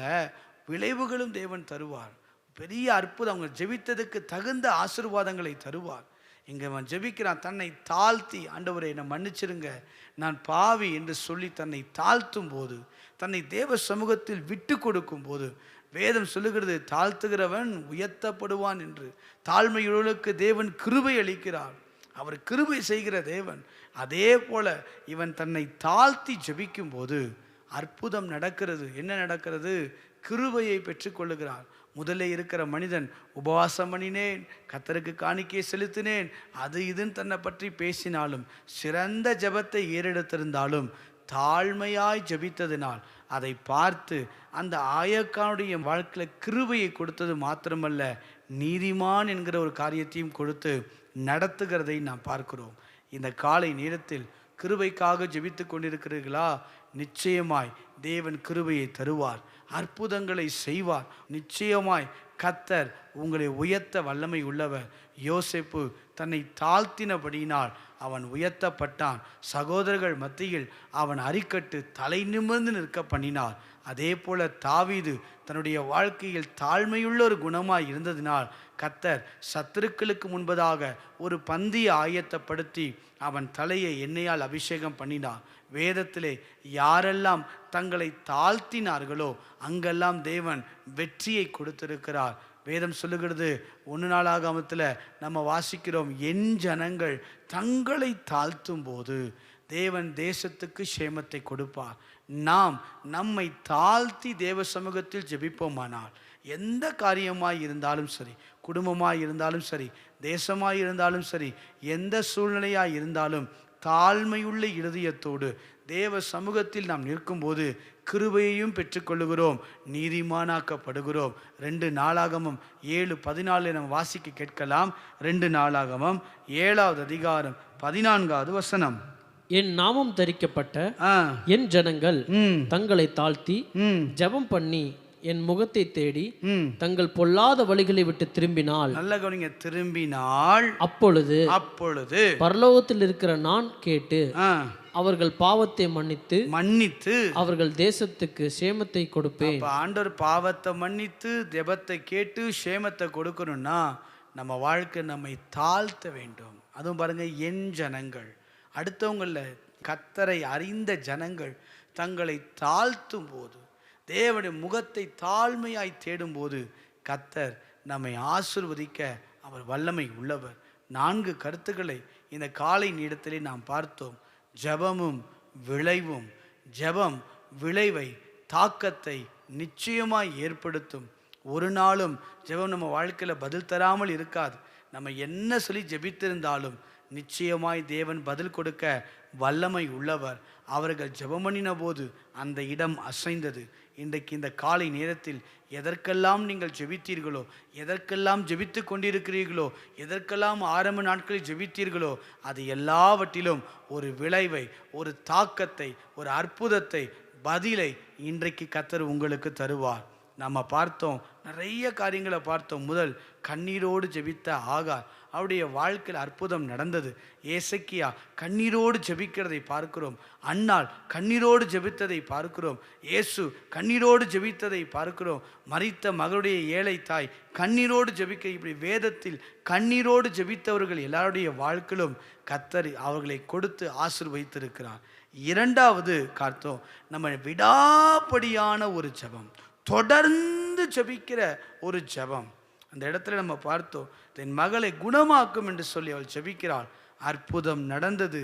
விளைவுகளும் தேவன் தருவார். பெரிய அற்புதம், அவங்க ஜெபித்ததுக்கு தகுந்த ஆசீர்வாதங்களை தருவார். இங்கே அவன் ஜெபிக்கிறான், தன்னை தாழ்த்தி, ஆண்டவரே என்னை மன்னிச்சிருங்க, நான் பாவி என்று சொல்லி தன்னை தாழ்த்தும் போது, தன்னை தேவ சமூகத்தில் விட்டு கொடுக்கும் போது, வேதம் சொல்லுகிறது தாழ்த்துகிறவன் உயர்த்தப்படுவான் என்று. தாழ்மையுள்ளவர்களுக்கு தேவன் கிருபை அளிக்கிறார். அவர் கிருபை செய்கிற தேவன். அதே போல இவன் தன்னை தாழ்த்தி ஜெபிக்கும் போது அற்புதம் நடக்கிறது. என்ன நடக்கிறது? கிருபையை பெற்றுக்கொள்ளுகிறார். முதலே இருக்கிற மனிதன் உபவாசம் பண்ணினேன், கர்த்தருக்கு காணிக்கை செலுத்தினேன், அது இதுன்னு தன்னை பற்றி பேசினாலும், சிறந்த ஜெபத்தை ஏறெடுத்திருந்தாலும், தாழ்மையாய் ஜெபித்ததினால் அதை பார்த்து அந்த ஆயக்கானுடைய வாழ்க்கையில் கிருபையை கொடுத்தது மாத்திரமல்ல, நீதிமான் என்கிற ஒரு காரியத்தையும் கொடுத்து நடத்துகிறதை நாம் பார்க்கிறோம். இந்த காலை நேரத்தில் கிருபைக்காக ஜெபித்து கொண்டிருக்கிறீர்களா? நிச்சயமாய் தேவன் கிருபையை தருவார், அற்புதங்களை செய்வார். நிச்சயமாய் கர்த்தர் உங்களை உயர்த்த வல்லமை உள்ளவர். யோசேப்பு தன்னை தாழ்த்தினபடியினால் அவன் உயர்த்தப்பட்டான். சகோதரர்கள் மத்தியில் அவன் அரிக்கட்டு தலை நிமிர்ந்து நிற்க பண்ணினார். அதே போல தாவீது தன்னுடைய வாழ்க்கையில் தாழ்மையுள்ள ஒரு குணமாய் இருந்ததினால் கர்த்தர் சத்துருக்களுக்கு முன்பதாக ஒரு பந்தியை ஆயத்தப்படுத்தி அவன் தலையை எண்ணெயால் அபிஷேகம் பண்ணினார். வேதத்திலே யாரெல்லாம் தங்களை தாழ்த்தினார்களோ அங்கெல்லாம் தேவன் வெற்றியை கொடுத்திருக்கிறார். வேதம் சொல்லுகிறது, 1 நாளாகமத்தில் நம்ம வாசிக்கிறோம், என் ஜனங்கள் தங்களை தாழ்த்தும் போது தேவன் தேசத்துக்கு சேமத்தை கொடுப்பார். நாம் நம்மை தாழ்த்தி தேவ சமூகத்தில் ஜெபிப்போமானால் எந்த காரியமாய் இருந்தாலும் சரி, குடும்பமாய் இருந்தாலும் சரி, தேசமாய் இருந்தாலும் சரி, எந்த சூழ்நிலையாய் இருந்தாலும் தாழ்மையுள்ள இருதயத்தோடு தேவ சமூகத்தில் நாம் நிற்கும்போது கிருபையையும் பெற்றுக்கொள்ளுகிறோம், நீதிமானாக்கப்படுகிறோம். 2 நாளாகமம் 7:14 நாம் வாசிக்க கேட்கலாம். 2 நாளாகமம் 7வது அதிகாரம் 14வது வசனம். என் நாமம் தரிக்கப்பட்ட என் ஜனங்கள் தங்களை தாழ்த்தி ஜெபம் பண்ணி என் முகத்தை தேடி தங்கள் பொல்லாத வழிகளை விட்டு திரும்பினால், நல்ல கவனிங்க, திரும்பினால் அப்பொழுது பரலோகத்தில் இருக்கிற நான் கேட்டு அவர்கள் பாவத்தை மன்னித்து அவர்கள் தேசத்துக்கு சேமத்தை கொடுப்பேன். ஆண்டவர் பாவத்தை மன்னித்து ஜெபத்தை கேட்டு சேமத்தை கொடுக்கணும்னா நம்ம வாழ்க்கை நம்மை தாழ்த்த வேண்டும். அதுவும் பாருங்க, என் ஜனங்கள், அடுத்தவங்கள கர்த்தரை அறிந்த ஜனங்கள் தங்களை தாழ்த்தும் போது, தேவனுடைய முகத்தை தாழ்மையாய் தேடும் போது கர்த்தர் நம்மை ஆசீர்வதிக்க அவர் வல்லமை உள்ளவர். 4 கருத்துக்களை இந்த காலை நேரத்திலே நாம் பார்த்தோம். ஜெபமும் விளைவும். ஜெபம் விளைவை, தாக்கத்தை நிச்சயமாய் ஏற்படுத்தும். ஒரு நாளும் ஜெபம் நம்ம வாழ்க்கையில் பதில் தராமல் இருக்காது. நம்ம என்ன சொல்லி ஜெபித்திருந்தாலும் நிச்சயமாய் தேவன் பதில் கொடுக்க வல்லமை உள்ளவர். அவர்கள் ஜெபம் பண்ணின போது அந்த இடம் அசைந்தது. இன்றைக்கு இந்த காலை நேரத்தில் எதற்கெல்லாம் நீங்கள் ஜெபித்தீர்களோ, எதற்கெல்லாம் ஜெபித்து கொண்டிருக்கிறீர்களோ, எதற்கெல்லாம் ஆரம்ப நாட்களில் ஜெபித்தீர்களோ, அது எல்லாவற்றிலும் ஒரு விளைவை, ஒரு தாக்கத்தை, ஒரு அற்புதத்தை, பதிலை இன்றைக்கு கர்த்தர் உங்களுக்கு தருவார். நம்ம பார்த்தோம், நிறைய காரியங்களை பார்த்தோம். முதல் கண்ணீரோடு ஜெபித்த ஆகார். அவருடைய வாழ்க்கையில் அற்புதம் நடந்தது. ஏசக்கியா கண்ணீரோடு ஜெபிக்கிறதை பார்க்கிறோம். அன்னாள் கண்ணீரோடு ஜெபித்ததை பார்க்கிறோம். இயேசு கண்ணீரோடு ஜெபித்ததை பார்க்கிறோம். மரித்த மகளுடைய ஏழை தாய் கண்ணீரோடு ஜெபிக்க, இப்படி வேதத்தில் கண்ணீரோடு ஜெபித்தவர்கள் எல்லாருடைய வாழ்க்கையிலும் கர்த்தர் அவர்களை கொடுத்து ஆசீர்வதித்திருக்கிறார். இரண்டாவது கார்த்தோம், நம்ம விடாப்படியான ஒரு ஜெபம், தொடர்ந்து ஜெபிக்கிற ஒரு ஜெபம். அந்த இடத்துல நம்ம பார்த்தோம், என் மகளை குணமாக்கும் என்று சொல்லி அவள் ஜெபிக்கிறாள். அற்புதம் நடந்தது.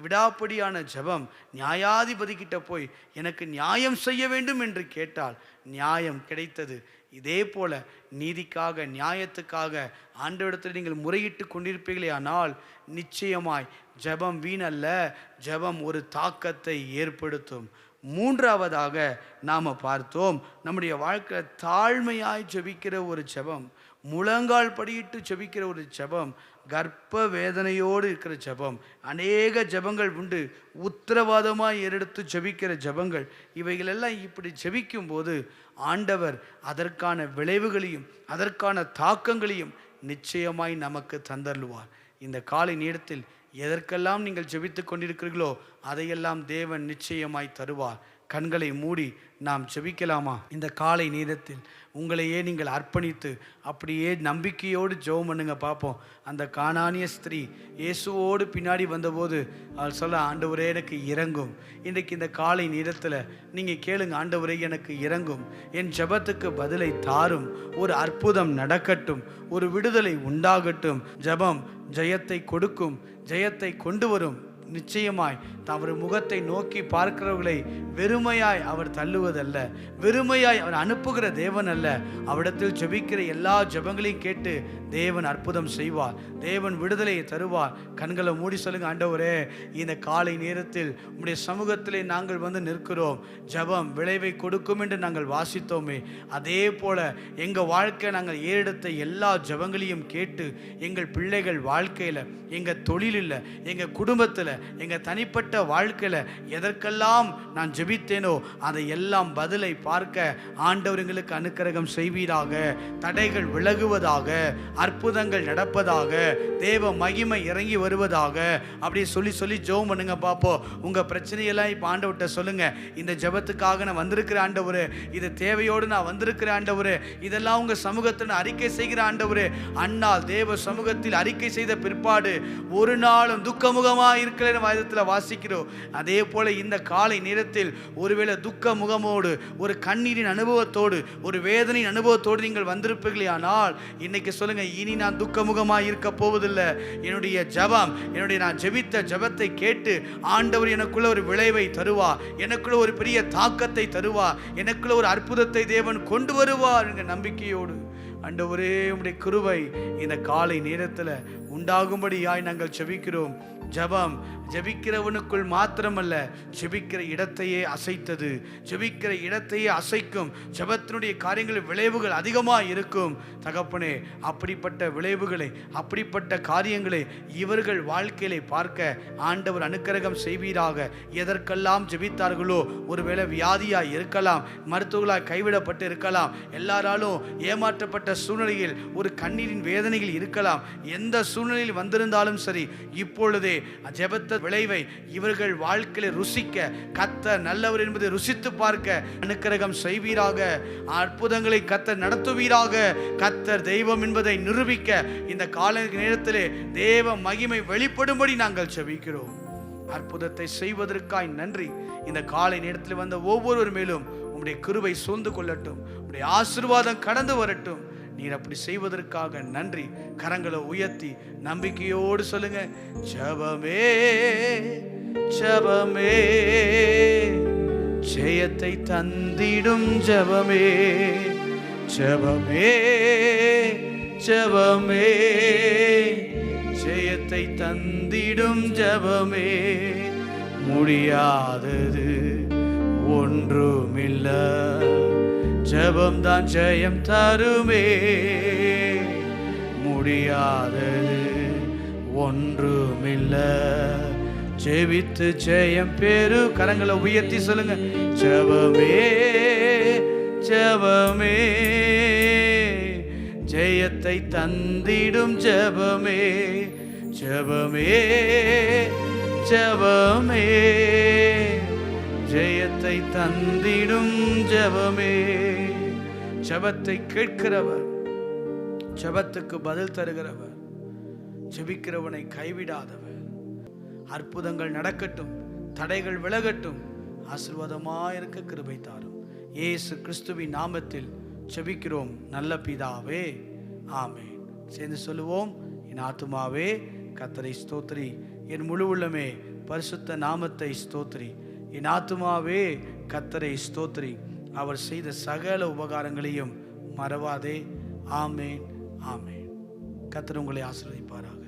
விடாப்படியான ஜெபம். நியாயாதிபதி கிட்ட போய் எனக்கு நியாயம் செய்ய வேண்டும் என்று கேட்டால் நியாயம் கிடைத்தது. இதே போல நீதிக்காக, நியாயத்துக்காக ஆண்டவரிடத்தில் நீங்கள் முறையிட்டு கொண்டிருப்பீர்களே ஆனால் நிச்சயமாய் ஜெபம் வீணல்ல, ஜெபம் ஒரு தாக்கத்தை ஏற்படுத்தும். மூன்றாவதாக நாம் பார்த்தோம், நம்முடைய வாழ்க்கையில் தாழ்மையாய் ஜெபிக்கிற ஒரு ஜெபம், முழங்கால் படியிட்டு ஜெபிக்கிற ஒரு ஜெபம், கர்ப்ப வேதனையோடு இருக்கிற ஜெபம். அநேக ஜெபங்கள் உண்டு, உத்தரவாதமாக எடுத்து ஜெபிக்கிற ஜெபங்கள். இவைகளெல்லாம் இப்படி ஜெபிக்கும் போது ஆண்டவர் அதற்கான விளைவுகளையும் அதற்கான தாக்கங்களையும் நிச்சயமாய் நமக்கு தந்தருள்வார். இந்த காலை நேரத்தில் எதற்கெல்லாம் நீங்கள் ஜெபித்து கொண்டிருக்கிறீர்களோ அதையெல்லாம் தேவன் நிச்சயமாய் தருவார். கண்களை மூடி நாம் ஜெபிக்கலாமா? இந்த காலை நேரத்தில் உங்களையே நீங்கள் அர்ப்பணித்து அப்படியே நம்பிக்கையோடு ஜெபம் பண்ணுங்க பார்ப்போம். அந்த கானானிய ஸ்திரீ இயேசுவோடு பின்னாடி வந்தபோது அவள் சொல்ல, ஆண்டவரே எனக்கு இறங்கும். இன்றைக்கு இந்த காலை நேரத்தில் நீங்கள் கேளுங்க, ஆண்டவரே எனக்கு இறங்கும், என் ஜெபத்துக்கு பதிலை தாரும், ஒரு அற்புதம் நடக்கட்டும், ஒரு விடுதலை உண்டாகட்டும். ஜெபம் ஜெயத்தை கொடுக்கும், ஜெயத்தை கொண்டு வரும். நிச்சயமாய் அவர் முகத்தை நோக்கி பார்க்கிறவர்களை வெறுமையாய் அவர் தள்ளுவதல்ல, வெறுமையாய் அவர் அனுப்புகிற தேவன் அல்ல. அவரிடத்தில் ஜெபிக்கிற எல்லா ஜெபங்களையும் கேட்டு தேவன் அற்புதம் செய்வார், தேவன் விடுதலையை தருவார். கண்களை மூடி சொல்லுங்க, ஆண்டவரே இந்த காலை நேரத்தில் உம்முடைய சமூகத்திலே நாங்கள் வந்து நிற்கிறோம். ஜெபம் விளைவை கொடுக்கும் என்று நாங்கள் வாசித்தோமே, அதே போல எங்கள் வாழ்க்கை நாங்கள் ஏறெடுத்த எல்லா ஜெபங்களையும் கேட்டு எங்கள் பிள்ளைகள் வாழ்க்கையில், எங்கள் தொழிலில், எங்கள் குடும்பத்தில், எங்கள் தனிப்பட்ட வாழ்க்கையில் எதற்கெல்லாம் நான் ஜெபித்தேனோ அதை எல்லாம் பதிலை பார்க்க ஆண்டவர் எங்களுக்கு அனுக்கிரகம் செய்வீராக. தடைகள் விலகுவதாக, அற்புதங்கள் நடப்பதாக, தேவ மகிமை இறங்கி வருவதாக. அப்படியே சொல்லி சொல்லி ஜெபம் பண்ணுங்க பார்ப்போம். உங்கள் பிரச்சனையெல்லாம் இப்போ ஆண்டவர்கிட்ட சொல்லுங்க. இந்த ஜெபத்துக்காக நான் வந்திருக்கிற ஆண்டவரே, இது தேவையோடு நான் வந்திருக்கிற ஆண்டவரே, இதெல்லாம் உங்கள் சமூகத்தில் அறிக்கை செய்கிற ஆண்டவரே. அன்னால் தேவ சமூகத்தில் அறிக்கை செய்த பிற்பாடு ஒரு நாளும் துக்கமுகமாக இருக்கிற வேதத்தில் வாசிக்கிறோம். அதே போல இந்த காலை நேரத்தில் ஒருவேளை துக்க முகமோடு, ஒரு கண்ணீரின் அனுபவத்தோடு, ஒரு வேதனையின் அனுபவத்தோடு நீங்கள் வந்திருப்பீர்களே ஆனால் இன்னைக்கு சொல்லுங்க, இனி நான் துக்கமுகமாக இருக்க போவதில்லை. என்னுடைய ஜெபம், நான் ஜெபித்த ஜெபத்தை கேட்டு ஆண்டவர் எனக்குள்ள ஒரு விளைவை தருவார், எனக்குள்ள ஒரு பெரிய தாக்கத்தை தருவார், எனக்குள்ள ஒரு அற்புதத்தை தேவன் கொண்டு வருவார் என்ற நம்பிக்கையோடு ஆண்டவரே உம்முடைய கிருபை இந்த காலை நேரத்தில் உண்டாகும்படியாய் நாங்கள் ஜெபிக்கிறோம். ஜெபம் ஜெபிக்கிறவனுக்குள் மாத்திரமல்ல, ஜெபிக்கிற இடத்தையே அசைத்தது, ஜெபிக்கிற இடத்தையே அசைக்கும். ஜெபத்தினுடைய காரியங்கள் விளைவுகள் அதிகமாக இருக்கும். தகப்பனே, அப்படிப்பட்ட விளைவுகளை, அப்படிப்பட்ட காரியங்களை இவர்கள் வாழ்க்கையிலே பார்க்க ஆண்டவர் அனுக்கிரகம் செய்வீராக. எதற்கெல்லாம் ஜெபித்தார்களோ, ஒருவேளை வியாதியாய் இருக்கலாம், மருத்துவர்களாய் கைவிடப்பட்டு இருக்கலாம், எல்லாராலும் ஏமாற்றப்பட்ட சூழ்நிலையில் ஒரு கண்ணீரின் வேதனைகள் இருக்கலாம். எந்த சூழ்நிலையில் வந்திருந்தாலும் சரி, இப்பொழுதே ஜெபத்த விளைவை இவர்கள் வாழ்க்கையில ருசிக்க, கர்த்தர் நல்லவர் என்பதை ருசித்து பார்க்க அனுக்கிரகம் செய்வீராக. அற்புதங்களை கர்த்தர் நடத்துவீராக. கர்த்தர் தெய்வம் என்பதை நிரூபிக்க இந்த கால நேரத்திலே தேவ மகிமை வெளிப்படும்படி நாங்கள் ஜெபிக்கிறோம். அற்புதத்தை செய்வதற்காய் நன்றி. இந்த காலை நேரத்தில் வந்த ஒவ்வொருவர் மேலும் உம்முடைய கிருபை சூழ்ந்து கொள்ளட்டும், உம்முடைய ஆசீர்வாதம் கடந்து வரட்டும். நீர் அப்படி செய்வதற்காக நன்றி. கரங்களை உயர்த்தி நம்பிக்கையோடு சொல்லுங்க, ஜெபமே ஜெபமே ஜெயத்தை தந்திடும் ஜெபமே, ஜெபமே ஜெபமே ஜெயத்தை தந்திடும் ஜெபமே. முடியாதது ஒன்றுமில்ல, ஜெபம்தான் ஜெயம் தருமே. முடியாதது ஒன்றுமில்ல, ஜெபித்து ஜெயம் பெரு. கரங்களை உயர்த்தி சொல்லுங்க, ஜெபமே ஜெபமே ஜெயத்தை தந்திடும் ஜெபமே ஜெபமே ஜெபமே, ஜெயத்தை தந்திடும் ஜெபமே. ஜெபத்தை கேட்கிறவர், ஜெபத்துக்கு பதில் தருகிறவர், ஜெபிக்கிறவனை கைவிடாதவர். அற்புதங்கள் நடக்கட்டும், தடைகள் விலகட்டும், ஆசீர்வாதமாயிருக்க கிருபை தாரும். இயேசு கிறிஸ்துவின் நாமத்தில் ஜெபிக்கிறோம் நல்ல பிதாவே, ஆமென். சேர்ந்து சொல்லுவோம். என் ஆத்துமாவே கர்த்தரை ஸ்தோத்திரி, என் முழு உள்ளமே பரிசுத்த நாமத்தை ஸ்தோத்திரி. என் ஆத்துமாவே கர்த்தரை ஸ்தோத்திரி, அவர் செய்த சகல உபகாரங்களையும் மறவாதே. ஆமென் ஆமென். கர்த்தர் உங்களை ஆசீர்வதிப்பாராக.